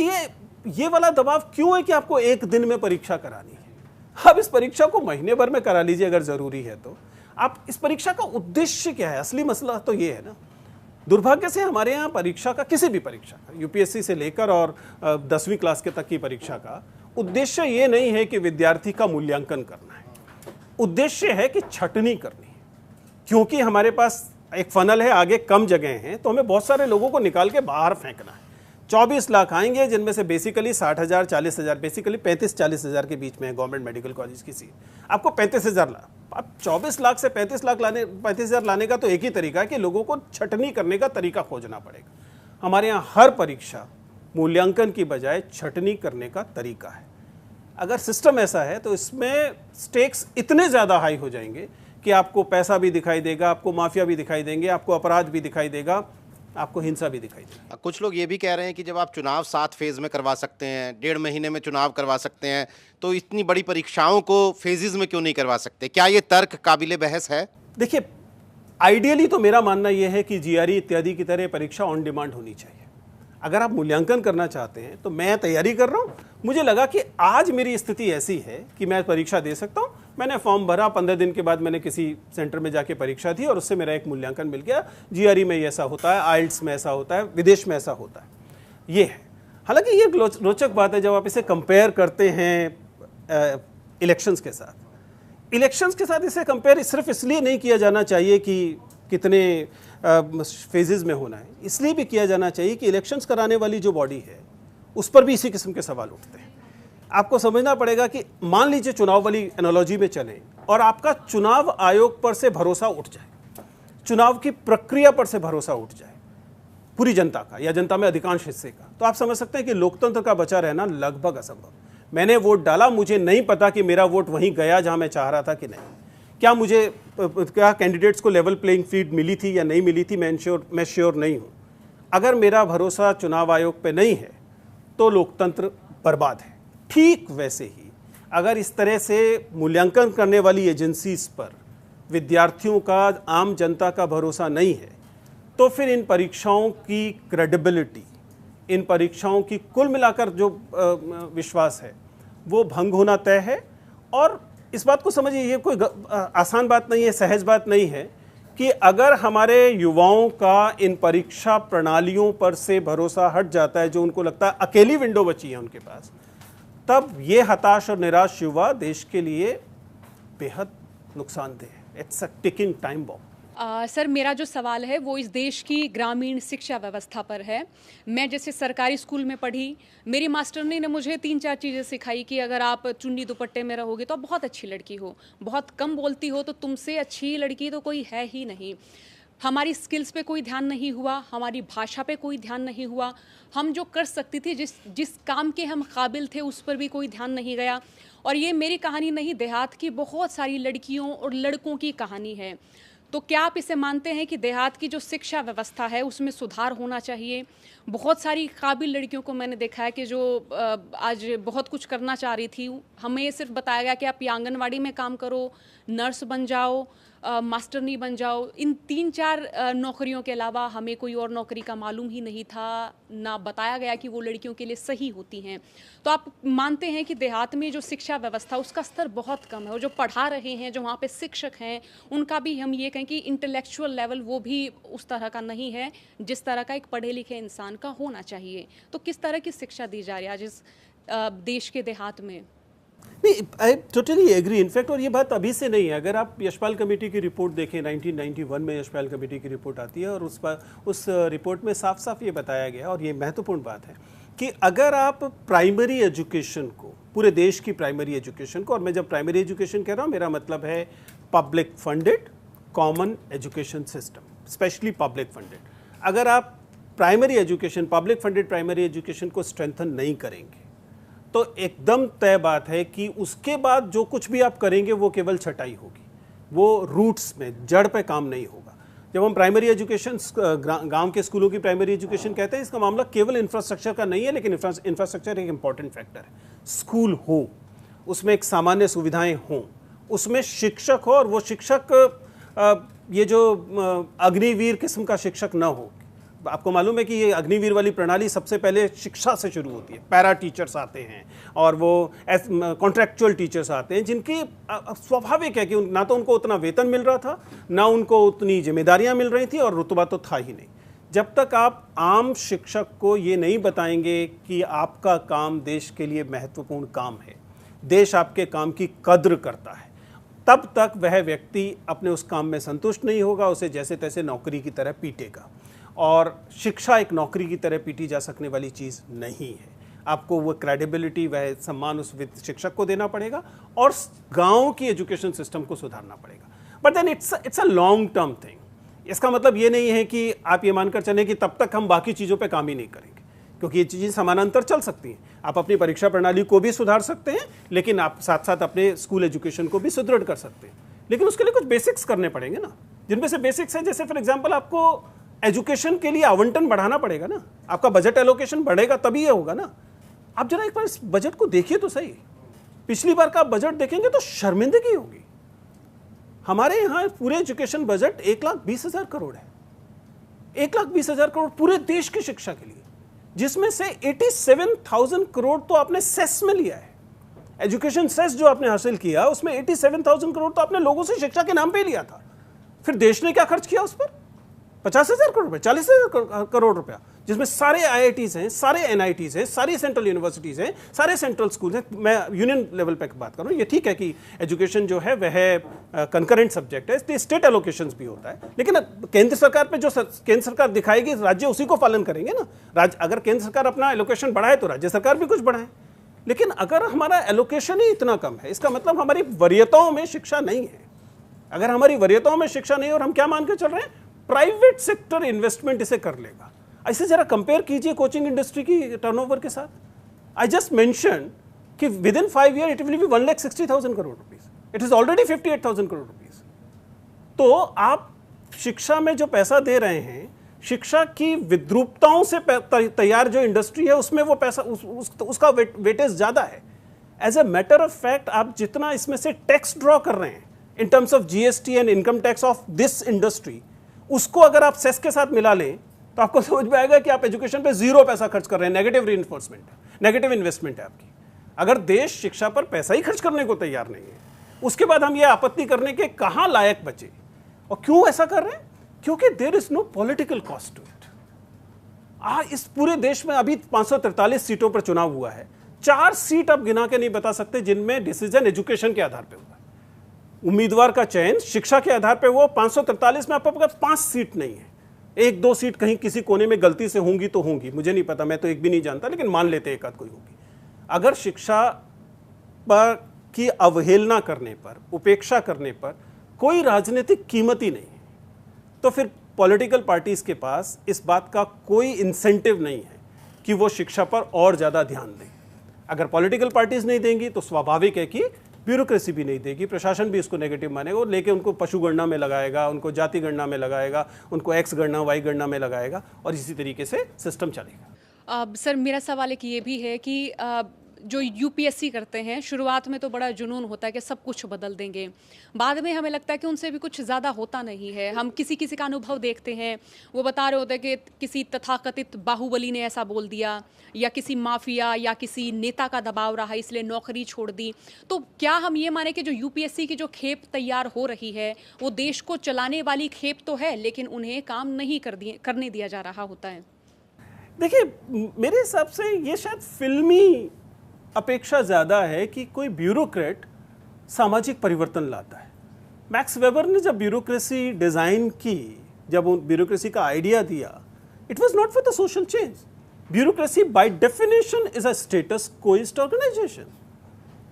ये वाला दबाव क्यों है कि आपको एक दिन में परीक्षा करानी है। अब इस परीक्षा को महीने भर में करा लीजिए अगर जरूरी है तो। आप इस परीक्षा का उद्देश्य क्या है? असली मसला तो ये है ना। दुर्भाग्य से हमारे यहाँ परीक्षा का, किसी भी परीक्षा का, UPSC से लेकर और 10वीं क्लास के तक की परीक्षा का उद्देश्य ये नहीं है कि विद्यार्थी का मूल्यांकन करना है, उद्देश्य है कि छटनी करनी है। क्योंकि हमारे पास एक फनल है, आगे कम जगह हैं, तो हमें बहुत सारे लोगों को निकाल के बाहर फेंकना है। 24 लाख आएंगे, जिनमें से बेसिकली 60,000 40,000, बेसिकली 35-40,000 के बीच में है गवर्नमेंट मेडिकल कॉलेज की सीट। आपको 35,000 लाख, अब 24 लाख से 35,000 लाने का तो एक ही तरीका है कि लोगों को छटनी करने का तरीका खोजना पड़ेगा। हमारे यहाँ हर परीक्षा मूल्यांकन की बजाय छटनी करने का तरीका है। अगर सिस्टम ऐसा है तो इसमें स्टेक्स इतने ज़्यादा हाई हो जाएंगे कि आपको पैसा भी दिखाई देगा, आपको माफिया भी दिखाई देंगे, आपको अपराध भी दिखाई देगा, आपको हिंसा भी दिखाई देगी। कुछ लोग ये भी कह रहे हैं कि जब आप चुनाव 7 फेज़ में करवा सकते हैं, 1.5 महीने में चुनाव करवा सकते हैं, तो इतनी बड़ी परीक्षाओं को फेजेस में क्यों नहीं करवा सकते? क्या ये तर्क काबिले बहस है? देखिए, आइडियली तो मेरा मानना यह है कि जीआरई इत्यादि की तरह परीक्षा ऑन डिमांड होनी चाहिए। अगर आप मूल्यांकन करना चाहते हैं तो मैं तैयारी कर रहा हूँ, मुझे लगा कि आज मेरी स्थिति ऐसी है कि मैं परीक्षा दे सकता हूँ। मैंने फॉर्म भरा, 15 दिन के बाद मैंने किसी सेंटर में जाके परीक्षा दी और उससे मेरा एक मूल्यांकन मिल गया। जीआरई में ऐसा होता है, आइल्ट्स में ऐसा होता है, विदेश में ऐसा होता है, ये है। हालांकि ये रोचक बात है जब आप इसे कंपेयर करते हैं इलेक्शंस के साथ। इलेक्शंस के साथ इसे कंपेयर सिर्फ इसलिए नहीं किया जाना चाहिए कि कितने फेजेस में होना है, इसलिए भी किया जाना चाहिए कि इलेक्शंस कराने वाली जो बॉडी है उस पर भी इसी किस्म के सवाल उठते हैं। आपको समझना पड़ेगा कि मान लीजिए चुनाव वाली एनालॉजी में चलें और आपका चुनाव आयोग पर से भरोसा उठ जाए, चुनाव की प्रक्रिया पर से भरोसा उठ जाए पूरी जनता का या जनता में अधिकांश हिस्से का, तो आप समझ सकते हैं कि लोकतंत्र का बचा रहना लगभग असंभव। मैंने वोट डाला, मुझे नहीं पता कि मेरा वोट वहीं गया जहां मैं चाह रहा था कि नहीं, क्या कैंडिडेट्स को लेवल प्लेइंग फील्ड मिली थी या नहीं मिली थी, मैं श्योर नहीं हूं। अगर मेरा भरोसा चुनाव आयोग पे नहीं है तो लोकतंत्र बर्बाद है। ठीक वैसे ही अगर इस तरह से मूल्यांकन करने वाली एजेंसीज पर विद्यार्थियों का, आम जनता का भरोसा नहीं है तो फिर इन परीक्षाओं की क्रेडिबिलिटी, इन परीक्षाओं की कुल मिलाकर जो विश्वास है वो भंग होना तय है। और इस बात को समझिए, ये कोई आसान बात नहीं है, सहज बात नहीं है कि अगर हमारे युवाओं का इन परीक्षा प्रणालियों पर से भरोसा हट जाता है, जो उनको लगता है अकेली विंडो बची है उनके पास, तब ये हताश और निराश युवा देश के लिए बेहद नुकसानदेह है। It's a ticking time bomb. Sir, मेरा जो सवाल है वो इस देश की ग्रामीण शिक्षा व्यवस्था पर है। मैं जैसे सरकारी स्कूल में पढ़ी, मेरी मास्टरनी ने मुझे 3-4 चीज़ें सिखाई कि अगर आप चुन्नी दुपट्टे में रहोगे तो आप बहुत अच्छी लड़की हो, बहुत कम बोलती हो तो तुमसे अच्छी लड़की तो कोई है ही नहीं। हमारी स्किल्स पे कोई ध्यान नहीं हुआ, हमारी भाषा पे कोई ध्यान नहीं हुआ, हम जो कर सकती थी, जिस काम के हम काबिल थे उस पर भी कोई ध्यान नहीं गया। और ये मेरी कहानी नहीं, देहात की बहुत सारी लड़कियों और लड़कों की कहानी है। तो क्या आप इसे मानते हैं कि देहात की जो शिक्षा व्यवस्था है उसमें सुधार होना चाहिए? बहुत सारी काबिल लड़कियों को मैंने देखा है कि जो आज बहुत कुछ करना चाह रही थी, हमें सिर्फ बताया गया कि आप ये आंगनवाड़ी में काम करो, नर्स बन जाओ, मास्टरनी बन जाओ। इन 3-4 नौकरियों के अलावा हमें कोई और नौकरी का मालूम ही नहीं था, ना बताया गया कि वो लड़कियों के लिए सही होती हैं। तो आप मानते हैं कि देहात में जो शिक्षा व्यवस्था उसका स्तर बहुत कम है, और जो पढ़ा रहे हैं, जो वहाँ पे शिक्षक हैं, उनका भी हम ये कहें कि इंटेलेक्चुअल लेवल वो भी उस तरह का नहीं है जिस तरह का एक पढ़े लिखे इंसान का होना चाहिए। तो किस तरह की शिक्षा दी जा रही है आज इस देश के देहात में? नहीं, आई टोटली एग्री इनफैक्ट, और ये बात अभी से नहीं है। अगर आप यशपाल कमेटी की रिपोर्ट देखें, 1991 में यशपाल कमेटी की रिपोर्ट आती है और उस रिपोर्ट में साफ साफ ये बताया गया, और ये महत्वपूर्ण बात है कि अगर आप प्राइमरी एजुकेशन को, पूरे देश की प्राइमरी एजुकेशन को, और मैं जब प्राइमरी एजुकेशन कह रहा हूँ मेरा मतलब है public funded common education system, specially public funded, अगर आप primary education, public funded primary education को स्ट्रेंथन नहीं करेंगे तो एकदम तय बात है कि उसके बाद जो कुछ भी आप करेंगे वो केवल छटाई होगी, वो रूट्स में, जड़ पे काम नहीं होगा। जब हम प्राइमरी एजुकेशन, गांव के स्कूलों की प्राइमरी एजुकेशन कहते हैं, इसका मामला केवल इंफ्रास्ट्रक्चर का नहीं है, लेकिन इंफ्रास्ट्रक्चर एक इंपॉर्टेंट फैक्टर है। स्कूल हो, उसमें एक सामान्य सुविधाएं हों, उसमें शिक्षक हो, और वो शिक्षक ये जो अग्निवीर किस्म का शिक्षक ना हो। आपको मालूम है कि ये अग्निवीर वाली प्रणाली सबसे पहले शिक्षा से शुरू होती है। पैरा टीचर्स आते हैं और वो कॉन्ट्रैक्चुअल टीचर्स आते हैं, जिनकी स्वाभाविक है कि ना तो उनको उतना वेतन मिल रहा था, ना उनको उतनी जिम्मेदारियां मिल रही थी, और रुतबा तो था ही नहीं। जब तक आप आम शिक्षक को ये नहीं बताएंगे कि आपका काम देश के लिए महत्वपूर्ण काम है, देश आपके काम की कद्र करता है, तब तक वह व्यक्ति अपने उस काम में संतुष्ट नहीं होगा, उसे जैसे तैसे नौकरी की तरह पीटेगा। और शिक्षा एक नौकरी की तरह पीटी जा सकने वाली चीज़ नहीं है। आपको वो क्रेडिबिलिटी, वह सम्मान उस शिक्षक को देना पड़ेगा और गांव की एजुकेशन सिस्टम को सुधारना पड़ेगा। But then it's a long term thing. इसका मतलब ये नहीं है कि आप ये मानकर चलें कि तब तक हम बाकी चीज़ों पे काम ही नहीं करेंगे, क्योंकि ये चीज़ें समानांतर चल सकती हैं। आप अपनी परीक्षा प्रणाली को भी सुधार सकते हैं, लेकिन आप साथ साथ अपने स्कूल एजुकेशन को भी सुदृढ़ कर सकते हैं। लेकिन उसके लिए कुछ बेसिक्स करने पड़ेंगे ना, जिनमें से बेसिक्स है जैसे फॉर एग्जाम्पल आपको एजुकेशन के लिए आवंटन बढ़ाना पड़ेगा ना। आपका बजट एलोकेशन बढ़ेगा तभी ये होगा ना। आप जरा एक बार इस बजट को देखिए तो सही। पिछली बार का आप बजट देखेंगे तो शर्मिंदगी होगी। हमारे यहाँ पूरे एजुकेशन बजट 1,20,000 करोड़ है। 1,20,000 करोड़ पूरे देश की शिक्षा के लिए, जिसमें से 87,000 करोड़ तो आपने सेस में लिया है। एजुकेशन सेस जो आपने हासिल किया उसमें 87,000 करोड़ तो आपने लोगों से शिक्षा के नाम पे ही लिया था। फिर देश ने क्या खर्च किया उस पर? 50,000 करोड़ रुपए, 40,000 करोड़ रुपया, जिसमें सारे IITs हैं, सारे NITs हैं, सारी सेंट्रल यूनिवर्सिटीज़ हैं, सारे सेंट्रल स्कूल हैं। मैं यूनियन लेवल पे बात कर रहा हूँ। ये ठीक है कि एजुकेशन जो है वह कंकरेंट सब्जेक्ट है, इसलिए स्टेट एलोकेशंस भी होता है। लेकिन केंद्र सरकार पे जो केंद्र सरकार दिखाएगी, राज्य उसी को पालन करेंगे ना। अगर केंद्र सरकार अपना एलोकेशन बढ़ाए तो राज्य सरकार भी कुछ बढ़ाए। लेकिन अगर हमारा एलोकेशन ही इतना कम है, इसका मतलब हमारी वरीयताओं में शिक्षा नहीं है। अगर हमारी वरीयताओं में शिक्षा नहीं है और हम क्या मान के चल रहे हैं, प्राइवेट सेक्टर इन्वेस्टमेंट इसे कर लेगा। ऐसे जरा कंपेयर कीजिए कोचिंग इंडस्ट्री की टर्नओवर के साथ। आई जस्ट मेंशन कि with in 5 year it will be 1,60,000 crore rupees. It is already 58,000 crore rupees. तो आप शिक्षा में जो पैसा दे रहे हैं, शिक्षा की विद्रूपताओं से तैयार जो इंडस्ट्री है उसमें वो पैसा उसका वेटेज ज्यादा है। As a matter of fact आप जितना इसमें से टैक्स ड्रॉ कर रहे हैं in terms of GST and income tax of this industry, उसको अगर आप सेस के साथ मिला लें तो आपको समझ में आएगा कि आप एजुकेशन पे 0 पैसा खर्च कर रहे हैं। नेगेटिव रीइंफोर्समेंट, नेगेटिव इन्वेस्टमेंट है आपकी। अगर देश शिक्षा पर पैसा ही खर्च करने को तैयार नहीं है, उसके बाद हम ये आपत्ति करने के कहां लायक बचे। और क्यों ऐसा कर रहे हैं? क्योंकि there is no political cost to it. इस पूरे देश में अभी 543 सीटों पर चुनाव हुआ है। 4 सीट आप गिना के नहीं बता सकते जिनमें डिसीजन एजुकेशन के आधार पर हुआ। उम्मीदवार का चयन शिक्षा के आधार पर वो 543 में आपके पास 5 सीट नहीं है। 1-2 सीट कहीं किसी कोने में गलती से होंगी तो होंगी, मुझे नहीं पता, मैं तो एक भी नहीं जानता, लेकिन मान लेते एक आध कोई होगी। अगर शिक्षा पर की अवहेलना करने पर, उपेक्षा करने पर कोई राजनीतिक कीमत ही नहीं है, तो फिर पॉलिटिकल पार्टीज के पास इस बात का कोई इंसेंटिव नहीं है कि वो शिक्षा पर और ज़्यादा ध्यान दें। अगर पॉलिटिकल पार्टीज नहीं देंगी तो स्वाभाविक है कि ब्यूरोक्रेसी भी नहीं देगी, प्रशासन भी इसको नेगेटिव मानेगा और लेके उनको पशु गणना में लगाएगा, उनको जाति गणना में लगाएगा, उनको X गणना Y गणना में लगाएगा और इसी तरीके से सिस्टम चलेगा। सर मेरा सवाल एक ये भी है कि जो UPSC करते हैं, शुरुआत में तो बड़ा जुनून होता है कि सब कुछ बदल देंगे, बाद में हमें लगता है कि उनसे भी कुछ ज़्यादा होता नहीं है। हम किसी किसी का अनुभव देखते हैं, वो बता रहे होते हैं कि किसी तथाकथित बाहुबली ने ऐसा बोल दिया, या किसी माफिया या किसी नेता का दबाव रहा इसलिए नौकरी छोड़ दी। तो क्या हम ये माने कि जो UPSC की जो खेप तैयार हो रही है वो देश को चलाने वाली खेप तो है, लेकिन उन्हें काम नहीं करने दिया जा रहा होता है? देखिए, मेरे हिसाब से ये शायद फिल्मी अपेक्षा ज़्यादा है कि कोई ब्यूरोक्रेट सामाजिक परिवर्तन लाता है। मैक्स वेबर ने जब ब्यूरोक्रेसी डिज़ाइन की, जब उन ब्यूरोक्रेसी का आइडिया दिया, it was not for the social change. Bureaucracy by definition is a status quoist organisation.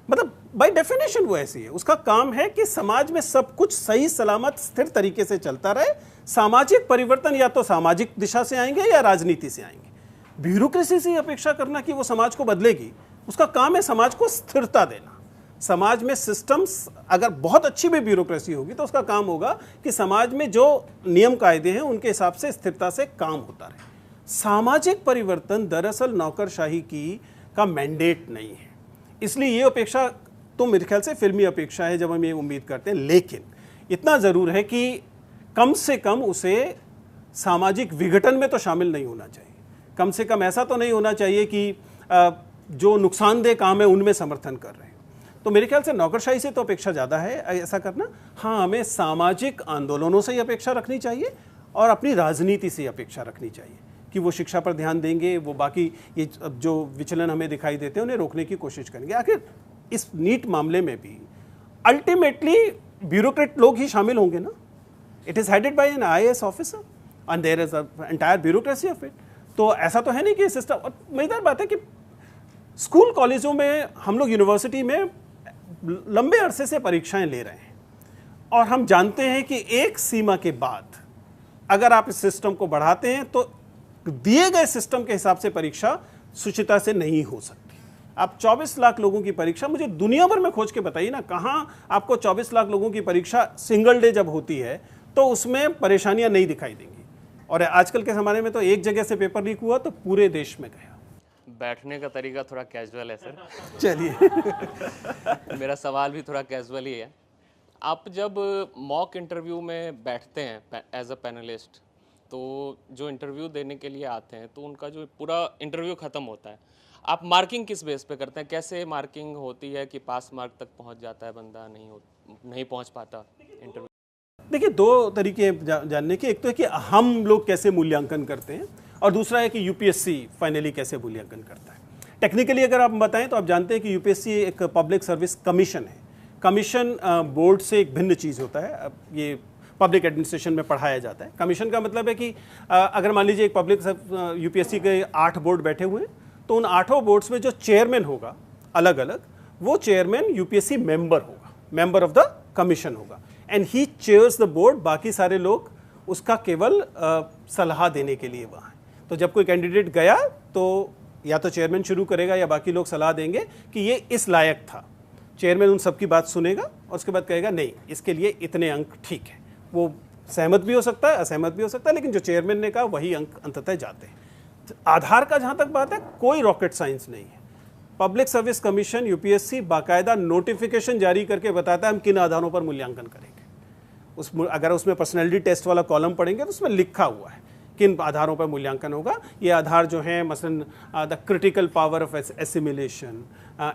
मतलब बाय डेफिनेशन वो ऐसी है, उसका काम है कि समाज में सब कुछ सही सलामत स्थिर तरीके से चलता रहे। सामाजिक परिवर्तन या तो सामाजिक दिशा से आएंगे या राजनीति से आएंगे। ब्यूरोक्रेसी से अपेक्षा करना कि वो समाज को बदलेगी, उसका काम है समाज को स्थिरता देना। समाज में सिस्टम्स, अगर बहुत अच्छी भी ब्यूरोक्रेसी होगी तो उसका काम होगा कि समाज में जो नियम कायदे हैं उनके हिसाब से स्थिरता से काम होता रहे। सामाजिक परिवर्तन दरअसल नौकरशाही का मैंडेट नहीं है, इसलिए ये अपेक्षा तो मेरे ख्याल से फिल्मी अपेक्षा है जब हम ये उम्मीद करते हैं। लेकिन इतना ज़रूर है कि कम से कम उसे सामाजिक विघटन में तो शामिल नहीं होना चाहिए। कम से कम ऐसा तो नहीं होना चाहिए कि जो नुकसानदेह काम है उनमें समर्थन कर रहे हैं। तो मेरे ख्याल से नौकरशाही से तो अपेक्षा ज़्यादा है ऐसा करना। हाँ, हमें सामाजिक आंदोलनों से ही अपेक्षा रखनी चाहिए और अपनी राजनीति से अपेक्षा रखनी चाहिए कि वो शिक्षा पर ध्यान देंगे, वो बाकी ये जो विचलन हमें दिखाई देते हैं उन्हें रोकने की कोशिश करेंगे। आखिर इस नीट मामले में भी अल्टीमेटली ब्यूरोक्रेट लोग ही शामिल होंगे ना। It is headed by an IAS officer and there is entire bureaucracy of it. तो ऐसा तो है नहीं कि सिस्टम, और मजेदार बात है कि स्कूल कॉलेजों में हम लोग यूनिवर्सिटी में लंबे अरसे से परीक्षाएं ले रहे हैं और हम जानते हैं कि एक सीमा के बाद अगर आप इस सिस्टम को बढ़ाते हैं तो दिए गए सिस्टम के हिसाब से परीक्षा शुचिता से नहीं हो सकती। आप 24 लाख लोगों की परीक्षा, मुझे दुनिया भर में खोज के बताइए ना, कहाँ आपको 24 लाख लोगों की परीक्षा सिंगल डे जब होती है तो उसमें परेशानियां नहीं दिखाई देंगी। और आजकल के ज़माने में तो एक जगह से पेपर लीक हुआ तो पूरे देश में गया। बैठने का तरीका थोड़ा कैजुअल है सर। चलिए मेरा सवाल भी थोड़ा कैजुअल ही है। आप जब मॉक इंटरव्यू में बैठते हैं एज अ पैनलिस्ट, तो जो इंटरव्यू देने के लिए आते हैं तो उनका जो पूरा इंटरव्यू ख़त्म होता है, आप मार्किंग किस बेस पे करते हैं? कैसे मार्किंग होती है कि पास मार्क तक पहुंच जाता है बंदा, नहीं पहुंच पाता इंटरव्यू? देखिए, दो तरीके जानने के, एक तो है कि हम लोग कैसे मूल्यांकन करते हैं और दूसरा है कि यूपीएससी फाइनली कैसे मूल्यांकन करता है। टेक्निकली अगर आप बताएं तो आप जानते हैं कि यूपीएससी एक पब्लिक सर्विस कमीशन है। कमीशन बोर्ड से एक भिन्न चीज़ होता है। अब ये पब्लिक एडमिनिस्ट्रेशन में पढ़ाया जाता है। कमीशन का मतलब है कि अगर मान लीजिए एक पब्लिक यूपीएससी के 8 बोर्ड बैठे हुए हैं तो उन 8 बोर्ड्स में जो चेयरमैन होगा अलग अलग, वो चेयरमैन यूपीएससी मेंबर होगा, मेंबर ऑफ द कमीशन होगा, and he chairs the board. बाकी सारे लोग उसका केवल सलाह देने के लिए वहाँ हैं। तो जब कोई कैंडिडेट गया तो या तो चेयरमैन शुरू करेगा या बाकी लोग सलाह देंगे कि ये इस लायक था। चेयरमैन उन सबकी बात सुनेगा और उसके बाद कहेगा नहीं, इसके लिए इतने अंक ठीक है। वो सहमत भी हो सकता है, असहमत भी हो सकता है, लेकिन जो चेयरमैन ने कहा वही अंक अंततः जाते हैं। आधार का जहाँ तक बात है, कोई रॉकेट साइंस नहीं है। पब्लिक सर्विस कमीशन यूपीएससी बाकायदा नोटिफिकेशन जारी करके बताता है हम किन आधारों पर मूल्यांकन करेंगे। अगर उसमें पर्सनैलिटी टेस्ट वाला कॉलम पढ़ेंगे तो उसमें लिखा हुआ है किन आधारों पर मूल्यांकन होगा। ये आधार जो हैं मसलन the critical power of assimilation,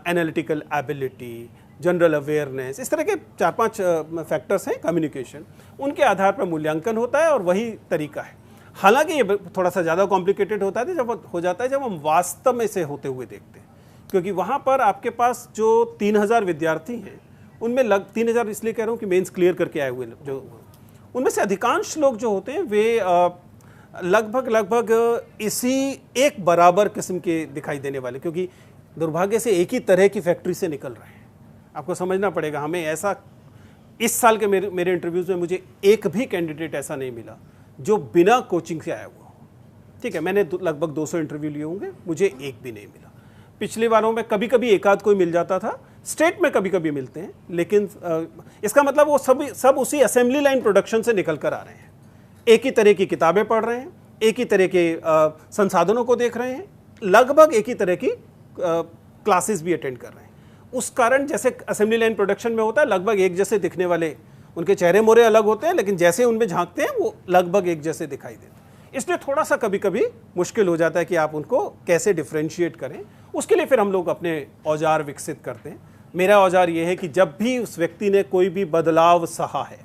analytical ability, general awareness, इस तरह के 4-5 फैक्टर्स हैं, कम्युनिकेशन, उनके आधार पर मूल्यांकन होता है और वही तरीका है। हालांकि ये थोड़ा सा ज़्यादा कॉम्प्लिकेटेड होता है जब हो जाता है जब हम वास्तव में इसे होते हुए देखते हैं, क्योंकि वहाँ पर आपके पास जो 3000 विद्यार्थी हैं उनमें 3000 इसलिए कह रहा हूँ कि मेंस क्लियर करके आए हुए जो, उनमें से अधिकांश लोग जो होते हैं वे लगभग इसी एक बराबर किस्म के दिखाई देने वाले, क्योंकि दुर्भाग्य से एक ही तरह की फैक्ट्री से निकल रहे हैं। आपको समझना पड़ेगा, हमें ऐसा इस साल के मेरे इंटरव्यूज़ में मुझे एक भी कैंडिडेट ऐसा नहीं मिला जो बिना कोचिंग से आया हुआ हो। ठीक है, मैंने लगभग 200 इंटरव्यू लिए होंगे, मुझे एक भी नहीं मिला। पिछले बारों में कभी कभी एक आध कोई मिल जाता था, स्टेट में कभी कभी मिलते हैं, लेकिन इसका मतलब वो सब उसी असेंबली लाइन प्रोडक्शन से निकल कर आ रहे हैं। एक ही तरह की किताबें पढ़ रहे हैं, एक ही तरह के संसाधनों को देख रहे हैं, लगभग एक ही तरह की क्लासेस भी अटेंड कर रहे हैं। उस कारण जैसे असेंबली लाइन प्रोडक्शन में होता है, लगभग एक जैसे दिखने वाले, उनके चेहरे मोरे अलग होते हैं लेकिन जैसे उनमें झांकते हैं वो लगभग एक जैसे दिखाई देते हैं। इसलिए थोड़ा सा कभी कभी मुश्किल हो जाता है कि आप उनको कैसे डिफ्रेंशिएट करें। उसके लिए फिर हम लोग अपने औजार विकसित करते हैं। मेरा औजार ये है कि जब भी उस व्यक्ति ने कोई भी बदलाव सहा है,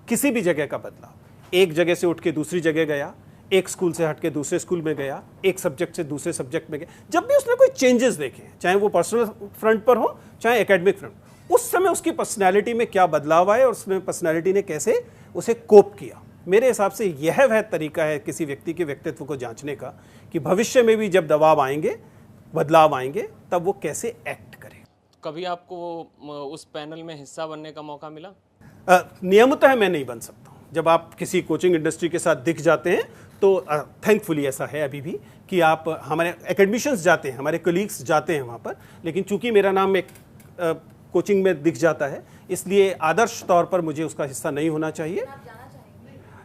किसी भी जगह का बदलाव, एक जगह से उठ के दूसरी जगह गया, एक स्कूल से हट के दूसरे स्कूल में गया, एक सब्जेक्ट से दूसरे सब्जेक्ट में गया, जब भी उसने कोई चेंजेस देखे, चाहे वो पर्सनल फ्रंट पर हो चाहे एकेडमिक फ्रंट, उस समय उसकी पर्सनैलिटी में क्या बदलाव आए और उसमें पर्सनैलिटी ने कैसे उसे कोप किया। मेरे हिसाब से यह वह तरीका है किसी व्यक्ति के व्यक्तित्व को जांचने का कि भविष्य में भी जब दबाव आएंगे, बदलाव आएंगे, तब वो कैसे एक्ट करे। कभी आपको उस पैनल में हिस्सा बनने का मौका मिला? नियमितः मैं नहीं बन सकता हूँ। जब आप किसी कोचिंग इंडस्ट्री के साथ दिख जाते हैं तो थैंकफुली ऐसा है अभी भी कि आप, हमारे एकेडमिशियंस जाते हैं, हमारे कलीग्स जाते हैं वहाँ पर, लेकिन चूंकि मेरा नाम एक कोचिंग में दिख जाता है इसलिए आदर्श तौर पर मुझे उसका हिस्सा नहीं होना चाहिए।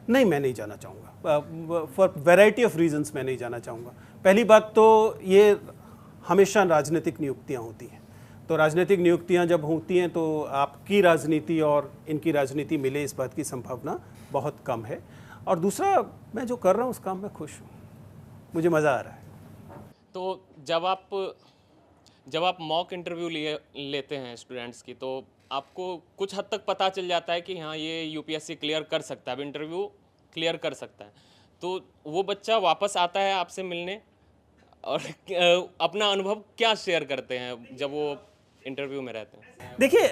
नहीं, मैं नहीं जाना चाहूँगा। फॉर वैरायटी ऑफ रीजंस मैं नहीं जाना चाहूँगा। पहली बात तो ये हमेशा राजनीतिक नियुक्तियाँ होती हैं, तो राजनीतिक नियुक्तियाँ जब होती हैं तो आपकी राजनीति और इनकी राजनीति मिले, इस बात की संभावना बहुत कम है। और दूसरा, मैं जो कर रहा हूँ उस काम में खुश हूँ, मुझे मज़ा आ रहा है। तो जब आप मॉक इंटरव्यू लेते हैं स्टूडेंट्स की, तो आपको कुछ हद तक पता चल जाता है कि हाँ ये यूपीएससी क्लियर कर सकता है, अब इंटरव्यू क्लियर कर सकता है, तो वो बच्चा वापस आता है आपसे मिलने और अपना अनुभव क्या शेयर करते हैं जब वो इंटरव्यू में रहते हैं? देखिए,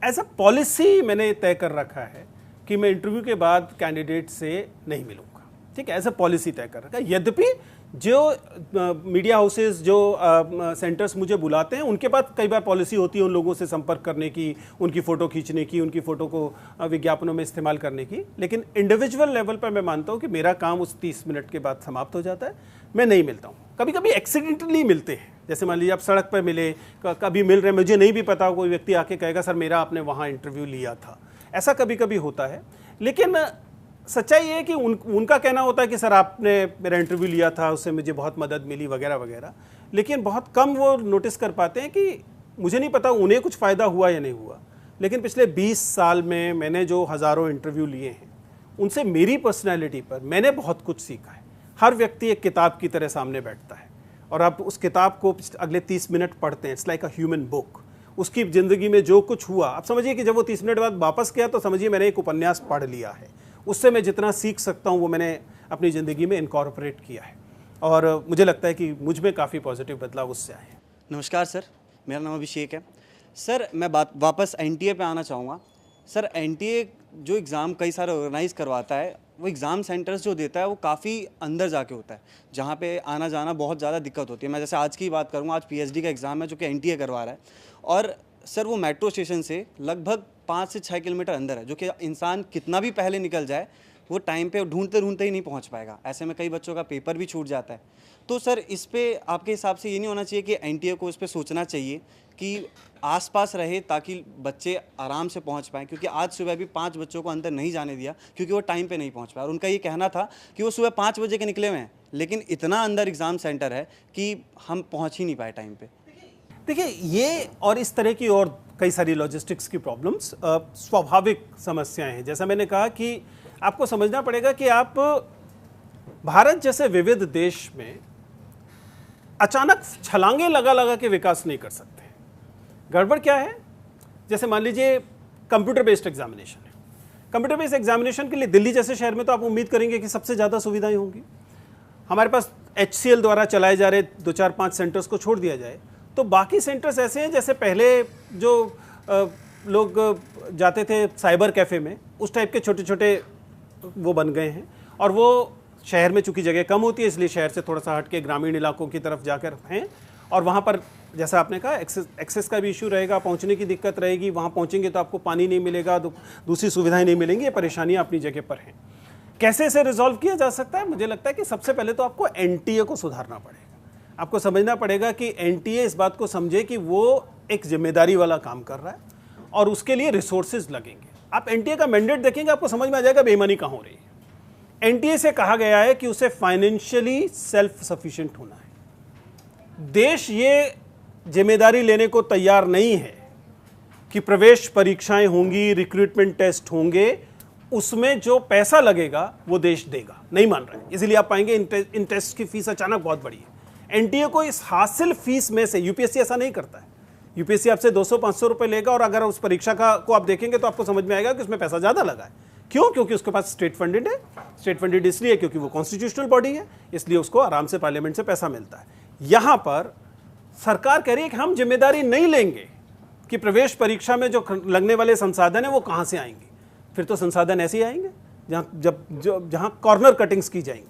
एज अ पॉलिसी मैंने तय कर रखा है कि मैं इंटरव्यू के बाद कैंडिडेट से नहीं मिलूंगा, ठीक है, एज अ पॉलिसी तय कर रखा है। यद्यपि जो मीडिया हाउसेस, जो सेंटर्स मुझे बुलाते हैं, उनके पास कई बार पॉलिसी होती है उन लोगों से संपर्क करने की, उनकी फ़ोटो खींचने की, उनकी फ़ोटो को विज्ञापनों में इस्तेमाल करने की, लेकिन इंडिविजुअल लेवल पर मैं मानता हूँ कि मेरा काम उस 30 मिनट के बाद समाप्त हो जाता है, मैं नहीं मिलता हूँ। कभी कभी एक्सीडेंटली मिलते हैं, जैसे मान लीजिए आप सड़क पर मिले, कभी मिल रहे, मुझे नहीं भी पता, कोई व्यक्ति आके कहेगा सर मेरा आपने वहाँ इंटरव्यू लिया था, ऐसा कभी कभी होता है। लेकिन सच्चाई ये है कि उनका कहना होता है कि सर आपने मेरा इंटरव्यू लिया था, उससे मुझे बहुत मदद मिली वगैरह वगैरह, लेकिन बहुत कम वो नोटिस कर पाते हैं कि मुझे नहीं पता उन्हें कुछ फ़ायदा हुआ या नहीं हुआ, लेकिन पिछले 20 साल में मैंने जो हज़ारों इंटरव्यू लिए हैं, उनसे मेरी पर्सनैलिटी पर मैंने बहुत कुछ सीखा है। हर व्यक्ति एक किताब की तरह सामने बैठता है और आप उस किताब को अगले 30 मिनट पढ़ते हैं, it's like a human book. उसकी ज़िंदगी में जो कुछ हुआ, आप समझिए कि जब वो 30 मिनट बाद वापस गया तो समझिए मैंने एक उपन्यास पढ़ लिया है, उससे मैं जितना सीख सकता हूँ वो मैंने अपनी ज़िंदगी में इनकॉर्पोरेट किया है और मुझे लगता है कि मुझ में काफ़ी पॉजिटिव बदलाव उससे आए हैं। नमस्कार सर, मेरा नाम अभिषेक है। सर मैं वापस एनटीए पे आना चाहूँगा। सर एनटीए जो एग्ज़ाम कई सारे ऑर्गेनाइज़ करवाता है, वो एग्ज़ाम सेंटर्स जो देता है वो काफ़ी अंदर जाके होता है, जहाँ पे आना जाना बहुत ज़्यादा दिक्कत होती है। मैं जैसे आज की बात करूँगा, आज पीएचडी का एग्ज़ाम है जो कि एनटीए करवा रहा है, और सर वो मेट्रो स्टेशन से लगभग 5 से 6 किलोमीटर अंदर है, जो कि इंसान कितना भी पहले निकल जाए वो टाइम पे ढूंढते ढूंढते ही नहीं पहुंच पाएगा। ऐसे में कई बच्चों का पेपर भी छूट जाता है। तो सर इस पे आपके हिसाब से ये नहीं होना चाहिए कि एनटीए को इस पे सोचना चाहिए कि आसपास रहे ताकि बच्चे आराम से पहुंच पाएँ? क्योंकि आज सुबह भी 5 बच्चों को अंदर नहीं जाने दिया क्योंकि वो टाइम पे नहीं पहुंच पाए, और उनका ये कहना था कि वो सुबह 5 बजे के निकले हुए हैं, लेकिन इतना अंदर एग्ज़ाम सेंटर है कि हम पहुँच ही नहीं पाए टाइम पर। देखिए, ये और इस तरह की और कई सारी लॉजिस्टिक्स की प्रॉब्लम्स स्वाभाविक समस्याएं हैं। जैसा मैंने कहा कि आपको समझना पड़ेगा कि आप भारत जैसे विविध देश में अचानक छलांगे लगा लगा के विकास नहीं कर सकते। गड़बड़ क्या है? जैसे मान लीजिए कंप्यूटर बेस्ड एग्जामिनेशन है। कंप्यूटर बेस्ड एग्जामिनेशन के लिए दिल्ली जैसे शहर में तो आप उम्मीद करेंगे कि सबसे ज़्यादा सुविधाएं होंगी। हमारे पास HCL द्वारा चलाए जा रहे 2-4-5 सेंटर्स को छोड़ दिया जाए तो बाकी सेंटर्स ऐसे हैं जैसे पहले जो लोग जाते थे साइबर कैफ़े में, उस टाइप के छोटे छोटे वो बन गए हैं। और वो शहर में चूंकि जगह कम होती है, इसलिए शहर से थोड़ा सा हट के ग्रामीण इलाकों की तरफ जाकर हैं, और वहाँ पर जैसा आपने कहा एक्सेस का भी इशू रहेगा, पहुँचने की दिक्कत रहेगी। वहाँ पहुँचेंगे तो आपको पानी नहीं मिलेगा, दूसरी सुविधाएँ नहीं मिलेंगी, ये परेशानियाँ अपनी जगह पर हैं। कैसे इसे रिजॉल्व किया जा सकता है? मुझे लगता है कि सबसे पहले तो आपको एनटीए को सुधारना पड़ेगा। आपको समझना पड़ेगा कि एनटीए इस बात को समझे कि वो एक जिम्मेदारी वाला काम कर रहा है और उसके लिए रिसोर्सेज लगेंगे। आप एनटीए का मैंडेट देखेंगे, आपको समझ में आ जाएगा बेईमानी कहाँ हो रही है। एनटीए से कहा गया है कि उसे फाइनेंशियली सेल्फ सफिशिएंट होना है। देश ये जिम्मेदारी लेने को तैयार नहीं है कि प्रवेश परीक्षाएं होंगी, रिक्रूटमेंट टेस्ट होंगे, उसमें जो पैसा लगेगा वो देश देगा, नहीं मान रहे हैं। इसलिए आप पाएंगे इन टेस्ट की फीस अचानक बहुत बड़ी है। एनटीए को इस हासिल फीस में से, यूपीएससी ऐसा नहीं करता है, यूपीएससी आपसे 200-500 रुपए लेगा, और अगर उस परीक्षा को आप देखेंगे तो आपको समझ में आएगा कि उसमें पैसा ज़्यादा लगा है। क्यों? क्योंकि उसके पास स्टेट फंडेड है। स्टेट फंडेड इसलिए क्योंकि वो कॉन्स्टिट्यूशनल बॉडी है, इसलिए उसको आराम से पार्लियामेंट से पैसा मिलता है। यहाँ पर सरकार कह रही है कि हम जिम्मेदारी नहीं लेंगे कि प्रवेश परीक्षा में जो लगने वाले संसाधन है वो कहाँ से आएंगे। फिर तो संसाधन ऐसे ही आएंगे जहाँ कॉर्नर कटिंग्स की जाएंगी।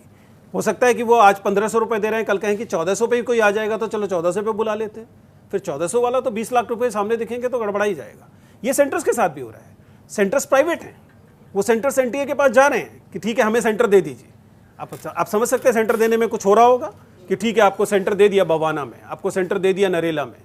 हो सकता है कि वो आज 1500 रुपये दे रहे हैं, कल कहें कि 1400 पे ही कोई आ जाएगा, तो चलो 1400 पे बुला लेते हैं। फिर 1400 वाला तो 20 लाख रुपए सामने दिखेंगे तो गड़बड़ा ही जाएगा। ये सेंटर्स के साथ भी हो रहा है। सेंटर्स प्राइवेट हैं, वो सेंटर्स एनटीए के पास जा रहे हैं कि ठीक है हमें सेंटर दे दीजिए। आप समझ सकते हैं सेंटर देने में कुछ हो रहा होगा कि ठीक है आपको सेंटर दे दिया बवाना में, आपको सेंटर दे दिया नरेला में,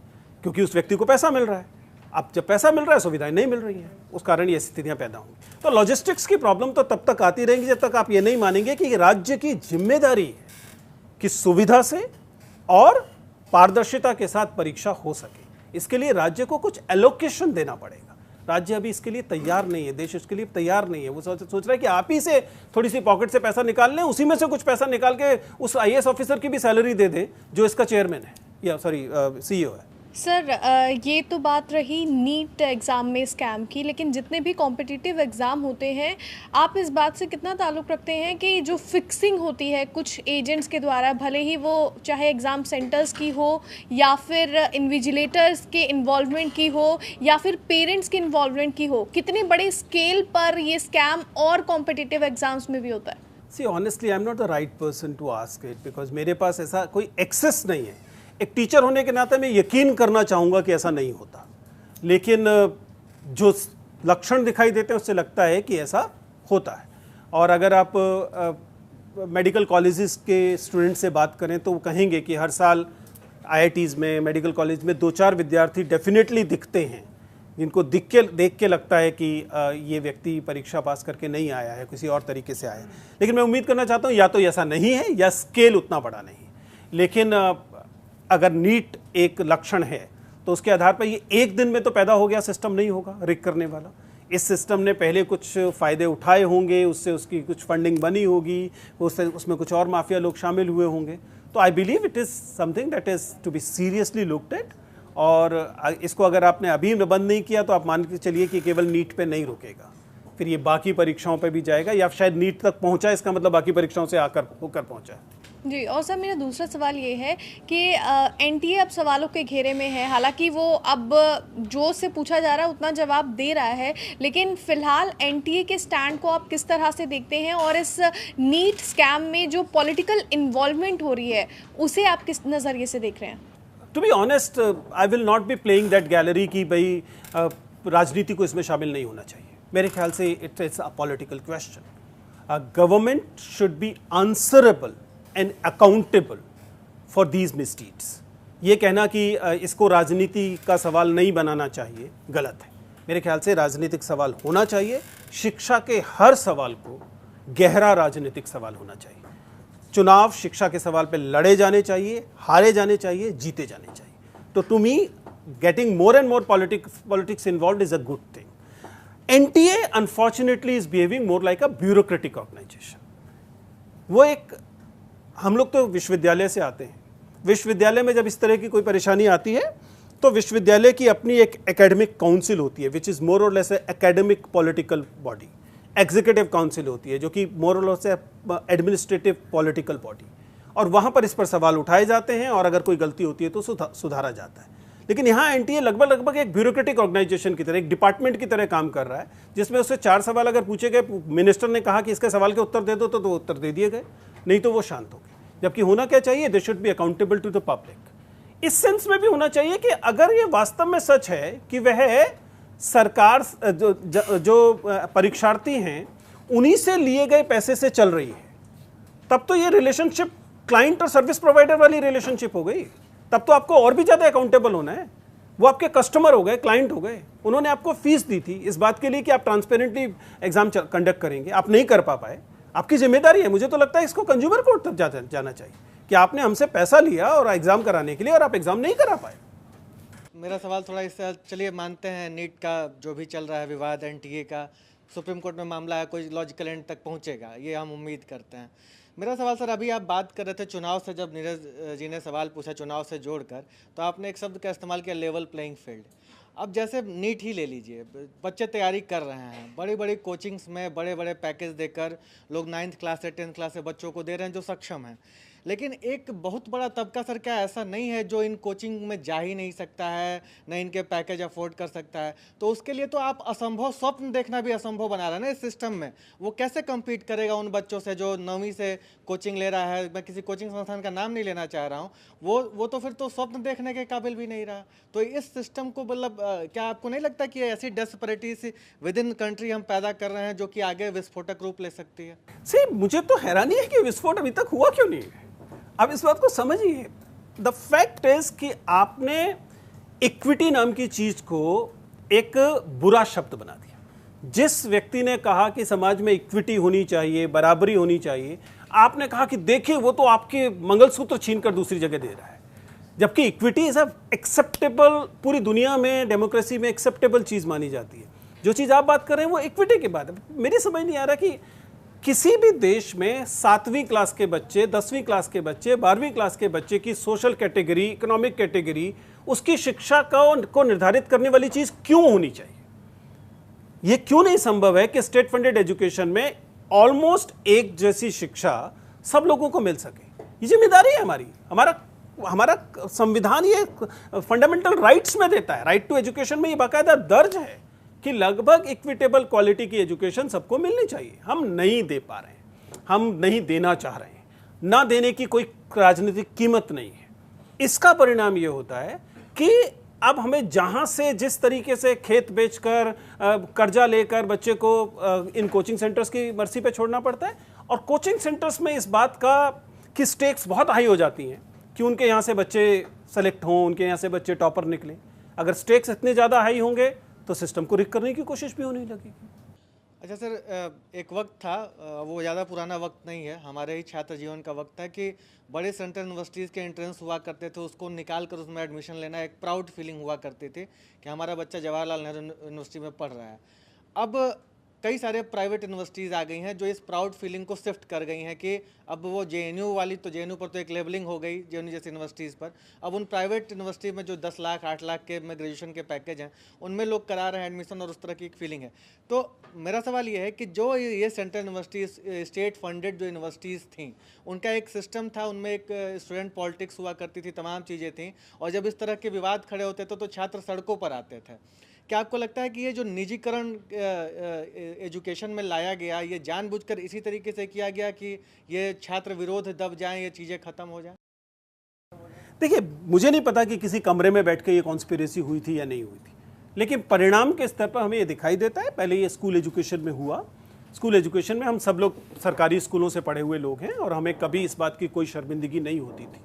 क्योंकि उस व्यक्ति को पैसा मिल रहा है। अब जब पैसा मिल रहा है सुविधाएं नहीं मिल रही हैं, उस कारण ये स्थितियां पैदा होंगी। तो लॉजिस्टिक्स की प्रॉब्लम तो तब तक आती रहेंगी जब तक आप ये नहीं मानेंगे कि राज्य की जिम्मेदारी है कि सुविधा से और पारदर्शिता के साथ परीक्षा हो सके। इसके लिए राज्य को कुछ एलोकेशन देना पड़ेगा। राज्य अभी इसके लिए तैयार नहीं है, देश इसके लिए तैयार नहीं है। वो सोच रहा है कि आप ही से थोड़ी सी पॉकेट से पैसा निकाल लें, उसी में से कुछ पैसा निकाल के उस आईएएस ऑफिसर की भी सैलरी दे दें जो इसका चेयरमैन है या सीईओ है। सर ये तो बात रही नीट एग्ज़ाम में स्कैम की, लेकिन जितने भी कॉम्पिटिटिव एग्ज़ाम होते हैं, आप इस बात से कितना ताल्लुक़ रखते हैं कि जो फिक्सिंग होती है कुछ एजेंट्स के द्वारा, भले ही वो चाहे एग्ज़ाम सेंटर्स की हो या फिर इन्विजिलेटर्स के इन्वॉल्वमेंट की हो या फिर पेरेंट्स के इन्वॉल्वमेंट की हो, कितने बड़े स्केल पर ये स्कैम और कॉम्पिटिटिव एग्ज़ाम्स में भी होता है? See honestly I am not the right person to ask it, because मेरे पास ऐसा कोई एक्सेस नहीं है। एक टीचर होने के नाते मैं यकीन करना चाहूँगा कि ऐसा नहीं होता, लेकिन जो लक्षण दिखाई देते हैं उससे लगता है कि ऐसा होता है। और अगर आप मेडिकल कॉलेजेस के स्टूडेंट से बात करें तो वो कहेंगे कि हर साल आईआईटीज़ में, मेडिकल कॉलेज में 2-4 विद्यार्थी डेफिनेटली दिखते हैं जिनको देख के लगता है कि ये व्यक्ति परीक्षा पास करके नहीं आया है, किसी और तरीके से आया है। लेकिन मैं उम्मीद करना चाहता हूँ या तो ऐसा नहीं है या स्केल उतना बड़ा नहीं है। लेकिन अगर नीट एक लक्षण है तो उसके आधार पर ये एक दिन में तो पैदा हो गया सिस्टम नहीं होगा रिग करने वाला। इस सिस्टम ने पहले कुछ फ़ायदे उठाए होंगे, उससे उसकी कुछ फंडिंग बनी होगी, उसमें कुछ और माफिया लोग शामिल हुए होंगे। तो I believe it is something that is to be seriously looked at. और इसको अगर आपने अभी बंद नहीं किया तो आप मान के चलिए कि केवल नीट पे नहीं रुकेगा, फिर ये बाकी परीक्षाओं पे भी जाएगा, या शायद नीट तक पहुंचा इसका मतलब बाकी परीक्षाओं से होकर पहुंचा है। जी, और सर मेरा दूसरा सवाल ये है कि एनटीए अब सवालों के घेरे में है। हालांकि वो अब जो से पूछा जा रहा है उतना जवाब दे रहा है, लेकिन फिलहाल एनटीए के स्टैंड को आप किस तरह से देखते हैं और इस नीट स्कैम में जो पॉलिटिकल इन्वॉल्वमेंट हो रही है उसे आप किस नज़रिए से देख रहे हैं? To be honest, I will not be playing that gallery कि भाई राजनीति को इसमें शामिल नहीं होना चाहिए। मेरे ख्याल से it is a political question. Government should be answerable and accountable for these misdeeds. ये कहना कि इसको राजनीति का सवाल नहीं बनाना चाहिए, गलत है। मेरे ख्याल से राजनीतिक सवाल होना चाहिए। शिक्षा के हर सवाल को गहरा राजनीतिक सवाल होना चाहिए। चुनाव शिक्षा के सवाल पे लड़े जाने चाहिए, हारे जाने चाहिए, जीते जाने चाहिए। तो to me getting more and more politics involved is a good thing. NTA unfortunately is behaving more like a bureaucratic organisation. वो एक, हम लोग तो विश्वविद्यालय से आते हैं, विश्वविद्यालय में जब इस तरह की कोई परेशानी आती है तो विश्वविद्यालय की अपनी एक एकेडमिक काउंसिल होती है विच इज़ मोर और less academic political body. Executive council होती है जो कि मोर और लेस एडमिनिस्ट्रेटिव पॉलिटिकल बॉडी, और वहाँ पर इस पर सवाल उठाए जाते हैं और अगर कोई गलती होती है तो सुधारा जाता है। लेकिन यहाँ एनटीए लगभग एक ब्यूरोक्रेटिक ऑर्गेनाइजेशन की तरह, एक डिपार्टमेंट की तरह काम कर रहा है, जिसमें उससे 4 सवाल अगर पूछे गए, मिनिस्टर ने कहा कि इसके सवाल के उत्तर दे दो तो उत्तर दे दिए गए, नहीं तो वो शांत हो गए। जबकि होना क्या चाहिए, they should be accountable to the public. इस सेंस में भी होना चाहिए कि अगर ये वास्तव में सच है कि वह सरकार जो परीक्षार्थी हैं उन्हीं से लिए गए पैसे से चल रही है, तब तो ये रिलेशनशिप क्लाइंट और सर्विस प्रोवाइडर वाली रिलेशनशिप हो गई। तब तो आपको और भी ज़्यादा अकाउंटेबल होना है। वो आपके कस्टमर हो गए, क्लाइंट हो गए, उन्होंने आपको फीस दी थी इस बात के लिए कि आप ट्रांसपेरेंटली एग्जाम कंडक्ट करेंगे, आप नहीं कर पाए, आपकी जिम्मेदारी है। मुझे तो लगता है इसको कंज्यूमर कोर्ट तक जाना चाहिए कि आपने हमसे पैसा लिया और एग्जाम कराने के लिए और आप एग्जाम नहीं करा पाए। मेरा सवाल थोड़ा इससे, चलिए मानते हैं नीट का जो भी चल रहा है विवाद, एनटीए का सुप्रीम कोर्ट में मामला है, कोई लॉजिकल एंड तक पहुंचेगा, ये हम उम्मीद करते हैं। मेरा सवाल सर, अभी आप बात कर रहे थे चुनाव से, जब नीरज जी ने सवाल पूछा चुनाव से जोड़कर, तो आपने एक शब्द का इस्तेमाल किया, लेवल प्लेइंग फील्ड। अब जैसे नीट ही ले लीजिए, बच्चे तैयारी कर रहे हैं, बड़ी बड़ी कोचिंग्स में बड़े बड़े पैकेज देकर लोग 9th क्लास से 10th क्लास से बच्चों को दे रहे हैं जो सक्षम हैं। लेकिन एक बहुत बड़ा तबका सर क्या ऐसा नहीं है जो इन कोचिंग में जा ही नहीं सकता है, न इनके पैकेज अफोर्ड कर सकता है? तो उसके लिए तो आप असंभव स्वप्न देखना भी असंभव बना रहे हैं ना इस सिस्टम में। वो कैसे कम्पीट करेगा उन बच्चों से जो 9वीं से कोचिंग ले रहा है? मैं किसी कोचिंग संस्थान का नाम नहीं लेना चाह रहा हूँ, वो तो फिर तो स्वप्न देखने के काबिल भी नहीं रहा। तो इस सिस्टम को मतलब क्या आपको नहीं लगता कि ऐसी डेस्परेटीज विद इन कंट्री हम पैदा कर रहे हैं जो कि आगे विस्फोटक रूप ले सकती है? सही, मुझे तो हैरानी है कि विस्फोट अभी तक हुआ क्यों नहीं है। अब इस बात को समझिए, द फैक्ट इज कि आपने इक्विटी नाम की चीज को एक बुरा शब्द बना दिया। जिस व्यक्ति ने कहा कि समाज में इक्विटी होनी चाहिए, बराबरी होनी चाहिए, आपने कहा कि देखिए वो तो आपके मंगलसूत्र छीनकर दूसरी जगह दे रहा है। जबकि इक्विटी इज एक्सेप्टेबल, पूरी दुनिया में डेमोक्रेसी में एक्सेप्टेबल चीज मानी जाती है। जो चीज आप बात कर रहे हैं वो इक्विटी की बात है। मेरी समझ नहीं आ रहा कि किसी भी देश में 7वीं क्लास के बच्चे, 10वीं क्लास के बच्चे, 12वीं क्लास के बच्चे की सोशल कैटेगरी, इकोनॉमिक कैटेगरी उसकी शिक्षा को निर्धारित करने वाली चीज क्यों होनी चाहिए? यह क्यों नहीं संभव है कि स्टेट फंडेड एजुकेशन में ऑलमोस्ट एक जैसी शिक्षा सब लोगों को मिल सके? ये जिम्मेदारी है हमारी। हमारा संविधान ये फंडामेंटल राइट्स में देता है। राइट टू एजुकेशन में ये बाकायदा दर्ज है कि लगभग इक्विटेबल क्वालिटी की एजुकेशन सबको मिलनी चाहिए। हम नहीं दे पा रहे हैं, हम नहीं देना चाह रहे हैं, ना देने की कोई राजनीतिक कीमत नहीं है। इसका परिणाम ये होता है कि अब हमें जहां से जिस तरीके से खेत बेचकर कर्जा लेकर बच्चे को इन कोचिंग सेंटर्स की मर्जी पे छोड़ना पड़ता है, और कोचिंग सेंटर्स में इस बात का कि स्टेक्स बहुत हाई हो जाती हैं कि उनके यहाँ से बच्चे सेलेक्ट हों, उनके यहाँ से बच्चे टॉपर निकलें। अगर स्टेक्स इतने ज़्यादा हाई होंगे तो सिस्टम को रिक करने की कोशिश भी होने लगेगी। अच्छा सर, एक वक्त था, वो ज़्यादा पुराना वक्त नहीं है, हमारे ही छात्र जीवन का वक्त था कि बड़े सेंट्रल यूनिवर्सिटीज़ के एंट्रेंस हुआ करते थे, उसको निकाल कर उसमें एडमिशन लेना एक प्राउड फीलिंग हुआ करती थी कि हमारा बच्चा जवाहरलाल नेहरू यूनिवर्सिटी में पढ़ रहा है। अब कई सारे प्राइवेट यूनिवर्सिटीज़ आ गई हैं जो इस प्राउड फीलिंग को शिफ्ट कर गई हैं कि अब वो जेएनयू वाली, तो जेएनयू पर तो एक लेबलिंग हो गई जेएनयू जैसी यूनिवर्सिटीज़ पर, अब उन प्राइवेट यूनिवर्सिटी में जो 10 लाख 8 लाख के में ग्रेजुएशन के पैकेज हैं उनमें लोग करा रहे हैं एडमिशन, और उस तरह की एक फीलिंग है। तो मेरा सवाल ये है कि जो ये सेंट्रल यूनिवर्सिटीज़, स्टेट फंडेड जो यूनिवर्सिटीज़ थी, उनका एक सिस्टम था, उनमें एक स्टूडेंट पॉलिटिक्स हुआ करती थी, तमाम चीज़ें थीं, और जब इस तरह के विवाद खड़े होते थे तो छात्र सड़कों पर आते थे। क्या आपको लगता है कि ये जो निजीकरण एजुकेशन में लाया गया, ये जानबूझकर इसी तरीके से किया गया कि ये छात्र विरोध दब जाएं, ये चीज़ें खत्म हो जाएं? देखिए, मुझे नहीं पता कि किसी कमरे में बैठ के ये कॉन्स्पिरेसी हुई थी या नहीं हुई थी, लेकिन परिणाम के स्तर पर हमें ये दिखाई देता है। पहले ये स्कूल एजुकेशन में हुआ। स्कूल एजुकेशन में हम सब लोग सरकारी स्कूलों से पढ़े हुए लोग हैं, और हमें कभी इस बात की कोई शर्मिंदगी नहीं होती थी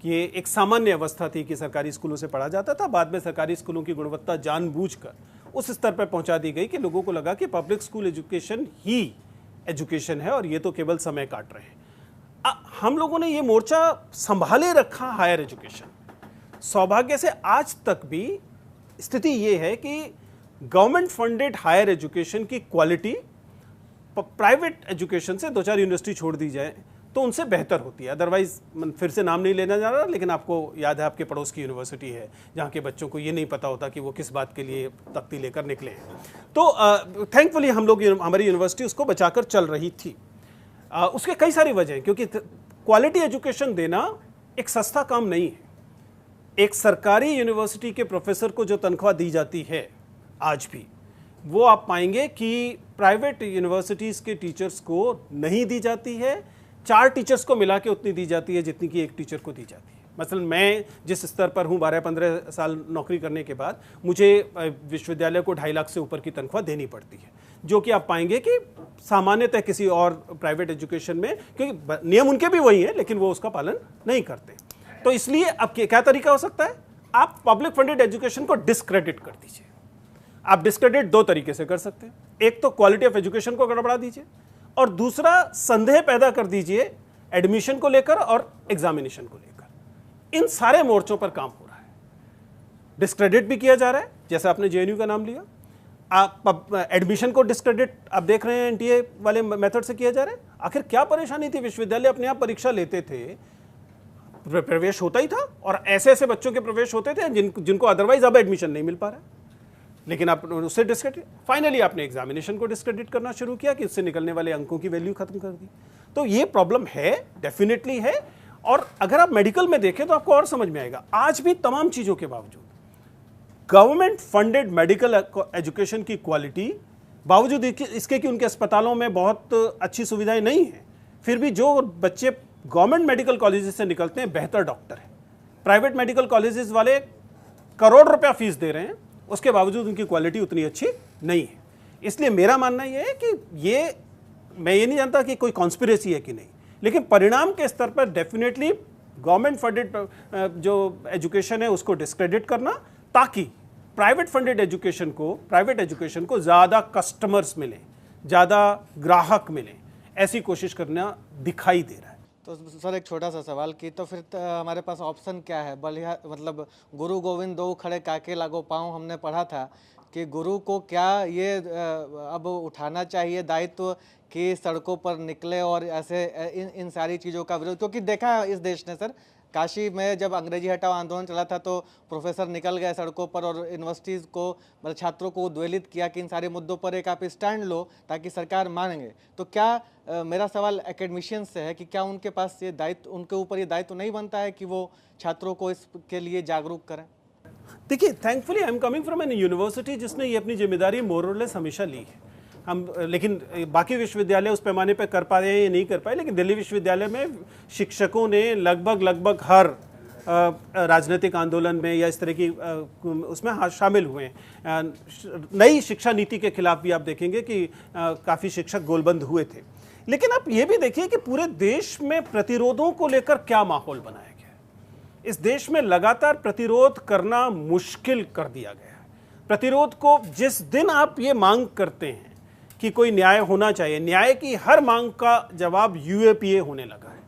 कि ये एक सामान्य अवस्था थी कि सरकारी स्कूलों से पढ़ा जाता था। बाद में सरकारी स्कूलों की गुणवत्ता जानबूझकर उस स्तर पर पहुंचा दी गई कि लोगों को लगा कि पब्लिक स्कूल एजुकेशन ही एजुकेशन है और ये तो केवल समय काट रहे हैं। हम लोगों ने ये मोर्चा संभाले रखा हायर एजुकेशन। सौभाग्य से आज तक भी स्थिति ये है कि गवर्नमेंट फंडेड हायर एजुकेशन की क्वालिटी प्राइवेट एजुकेशन से 2-4 यूनिवर्सिटी छोड़ दी जाए तो उनसे बेहतर होती है। अदरवाइज फिर से नाम नहीं लेना जा रहा, लेकिन आपको याद है आपके पड़ोस की यूनिवर्सिटी है जहाँ के बच्चों को ये नहीं पता होता कि वो किस बात के लिए तख्ती लेकर निकले हैं। तो थैंकफुली हम लोग, हमारी यूनिवर्सिटी उसको बचाकर चल रही थी। उसके कई सारी वजह हैं, क्योंकि क्वालिटी एजुकेशन देना एक सस्ता काम नहीं है। एक सरकारी यूनिवर्सिटी के प्रोफेसर को जो तनख्वाह दी जाती है आज भी, वो आप पाएंगे कि प्राइवेट यूनिवर्सिटीज़ के टीचर्स को नहीं दी जाती है। 4 टीचर्स को मिला के उतनी दी जाती है जितनी कि एक टीचर को दी जाती है। मसलन मैं जिस स्तर पर हूँ, 12-15 साल नौकरी करने के बाद मुझे विश्वविद्यालय को 2.5 लाख से ऊपर की तनख्वाह देनी पड़ती है, जो कि आप पाएंगे कि सामान्यतः किसी और प्राइवेट एजुकेशन में, क्योंकि नियम उनके भी वही हैं लेकिन वो उसका पालन नहीं करते। तो इसलिए अब क्या तरीका हो सकता है? आप पब्लिक फंडेड एजुकेशन को डिस्क्रेडिट कर दीजिए। आप डिस्क्रेडिट 2 तरीके से कर सकते हैं। एक तो क्वालिटी ऑफ एजुकेशन को गड़बड़ा दीजिए, और दूसरा संदेह पैदा कर दीजिए एडमिशन को लेकर और एग्जामिनेशन को लेकर। इन सारे मोर्चों पर काम हो रहा है। डिस्क्रेडिट भी किया जा रहा है, जैसे आपने जेएनयू का नाम लिया। आप एडमिशन को डिस्क्रेडिट आप देख रहे हैं एनटीए वाले मेथड से किया जा रहा है। आखिर क्या परेशानी थी? विश्वविद्यालय अपने आप परीक्षा लेते थे, प्रवेश होता ही था, और ऐसे ऐसे बच्चों के प्रवेश होते थे जिनको अदरवाइज अब एडमिशन नहीं मिल पा रहा है, लेकिन आप उससे डिस्क्रेडिट, फाइनली आपने एग्जामिनेशन को डिस्क्रेडिट करना शुरू किया कि उससे निकलने वाले अंकों की वैल्यू खत्म कर दी। तो ये प्रॉब्लम है, डेफिनेटली है। और अगर आप मेडिकल में देखें तो आपको और समझ में आएगा, आज भी तमाम चीज़ों के बावजूद गवर्नमेंट फंडेड मेडिकल एजुकेशन की क्वालिटी, बावजूद इसके कि उनके अस्पतालों में बहुत अच्छी सुविधाएं नहीं हैं, फिर भी जो बच्चे गवर्नमेंट मेडिकल कॉलेजेस से निकलते हैं बेहतर डॉक्टर हैं। प्राइवेट मेडिकल कॉलेजेस वाले करोड़ रुपया फीस दे रहे हैं, उसके बावजूद उनकी क्वालिटी उतनी अच्छी नहीं है। इसलिए मेरा मानना यह है कि मैं ये नहीं जानता कि कोई कॉन्स्पिरेसी है कि नहीं, लेकिन परिणाम के स्तर पर डेफिनेटली गवर्नमेंट फंडेड जो एजुकेशन है उसको डिस्क्रेडिट करना, ताकि प्राइवेट फंडेड एजुकेशन को ज़्यादा कस्टमर्स मिले, ज़्यादा ग्राहक मिले, ऐसी कोशिश करना दिखाई दे रहा है। तो सर एक छोटा सा सवाल कि तो फिर हमारे पास ऑप्शन क्या है? बलिया मतलब गुरु गोविंद दो खड़े काके लागो पाँव, हमने पढ़ा था कि गुरु को क्या ये अब उठाना चाहिए दायित्व कि सड़कों पर निकले और ऐसे इन सारी चीज़ों का विरोध, क्योंकि देखा है इस देश ने सर, काशी में जब अंग्रेजी हटाओ आंदोलन चला था तो प्रोफेसर निकल गए सड़कों पर और यूनिवर्सिटीज़ को, मतलब छात्रों को उद्वेलित किया कि इन सारे मुद्दों पर एक आप स्टैंड लो ताकि सरकार मानेंगे। तो क्या मेरा सवाल एकेडमिशियंस से है कि क्या उनके पास ये दायित्व, उनके ऊपर ये दायित्व नहीं बनता है कि वो छात्रों को इसके लिए जागरूक करें? देखिए, thankfully I am coming from an university जिसने ये अपनी जिम्मेदारी मोरलेस हमेशा ली है। हम लेकिन बाकी विश्वविद्यालय उस पैमाने पर कर पा रहे हैं या नहीं कर पाए, लेकिन दिल्ली विश्वविद्यालय में शिक्षकों ने लगभग हर राजनीतिक आंदोलन में या इस तरह की उसमें शामिल हुए हैं। नई शिक्षा नीति के खिलाफ भी आप देखेंगे कि काफ़ी शिक्षक गोलबंद हुए थे। लेकिन आप ये भी देखिए कि पूरे देश में प्रतिरोधों को लेकर क्या माहौल बनाया गया है। इस देश में लगातार प्रतिरोध करना मुश्किल कर दिया गया है। प्रतिरोध को जिस दिन आप ये मांग करते हैं कि कोई न्याय होना चाहिए, न्याय की हर मांग का जवाब यूएपीए होने लगा है।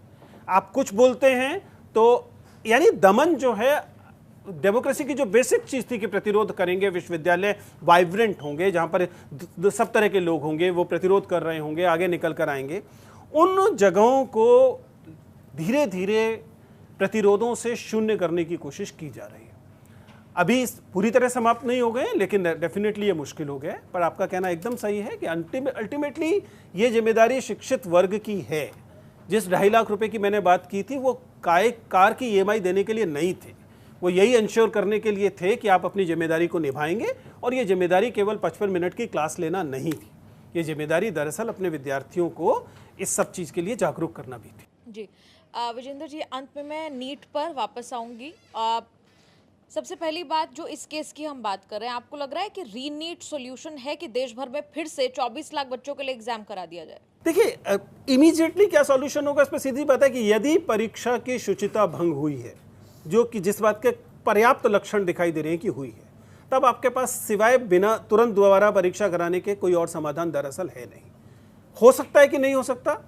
आप कुछ बोलते हैं तो यानी दमन जो है, डेमोक्रेसी की जो बेसिक चीज़ थी कि प्रतिरोध करेंगे, विश्वविद्यालय वाइब्रेंट होंगे, जहाँ पर सब तरह के लोग होंगे, वो प्रतिरोध कर रहे होंगे, आगे निकल कर आएंगे, उन जगहों को धीरे धीरे प्रतिरोधों से शून्य करने की कोशिश की जा रही है। अभी पूरी तरह समाप्त नहीं हो गए, लेकिन डेफिनेटली ये मुश्किल हो गया है। पर आपका कहना एकदम सही है कि अल्टीमेटली ये जिम्मेदारी शिक्षित वर्ग की है। जिस 2.5 लाख रुपए की मैंने बात की थी, वो कार की EMI देने के लिए नहीं थे, वो यही इंश्योर करने के लिए थे कि आप अपनी जिम्मेदारी को निभाएंगे। और ये जिम्मेदारी केवल 55 मिनट की क्लास लेना नहीं थी, ये जिम्मेदारी दरअसल अपने विद्यार्थियों को इस सब चीज़ के लिए जागरूक करना भी थी। जी विजेंद्र जी, अंत में मैं नीट पर वापस आऊँगी। सबसे पहली बात, जो इस केस की हम बात कर रहे हैं, आपको लग रहा है कि रीनीट सॉल्यूशन है कि देश भर में फिर से 24 लाख बच्चों के लिए एग्जाम करा दिया जाए? देखिए, इमीडिएटली क्या सॉल्यूशन होगा, इस पर सीधी बात है कि यदि परीक्षा की शुचिता भंग हुई है, जो कि जिस बात के पर्याप्त लक्षण दिखाई दे रहे हैं कि हुई है, तब आपके पास सिवाय बिना तुरंत दोबारा परीक्षा कराने के कोई और समाधान दरअसल है नहीं। हो सकता है कि नहीं हो सकता,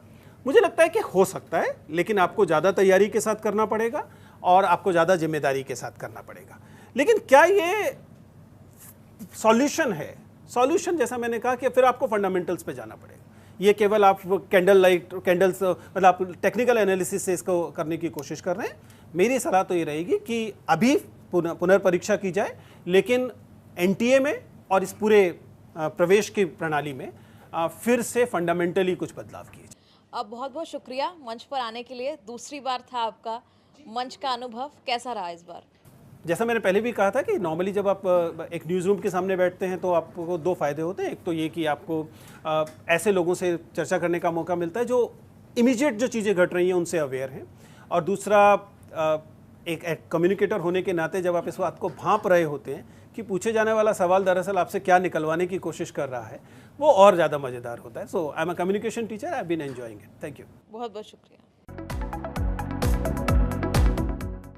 मुझे लगता है कि हो सकता है, लेकिन आपको ज़्यादा तैयारी के साथ करना पड़ेगा और आपको ज़्यादा जिम्मेदारी के साथ करना पड़ेगा। लेकिन क्या ये सॉल्यूशन है? सॉल्यूशन जैसा मैंने कहा कि फिर आपको फंडामेंटल्स पे जाना पड़ेगा। ये केवल आप कैंडल्स मतलब आप टेक्निकल एनालिसिस से इसको करने की कोशिश कर रहे हैं। मेरी सलाह तो ये रहेगी कि अभी पुनर्परीक्षा की जाए, लेकिन NTA में और इस पूरे प्रवेश की प्रणाली में फिर से फंडामेंटली कुछ बदलाव किए जाए। अब बहुत बहुत शुक्रिया मंच पर आने के लिए। दूसरी बार था आपका, मंच का अनुभव कैसा रहा इस बार? जैसा मैंने पहले भी कहा था कि नॉर्मली जब आप एक न्यूज़ रूम के सामने बैठते हैं तो आपको 2 फ़ायदे होते हैं। एक तो ये कि आपको ऐसे लोगों से चर्चा करने का मौका मिलता है जो इमीडिएट जो चीज़ें घट रही हैं उनसे अवेयर हैं, और दूसरा एक कम्युनिकेटर होने के नाते जब आप इस बात को भांप रहे होते हैं कि पूछे जाने वाला सवाल दरअसल आपसे क्या निकलवाने की कोशिश कर रहा है, वो और ज़्यादा मज़ेदार होता है। So I am a communication teacher, I have been enjoying it. Thank you. बहुत बहुत शुक्रिया।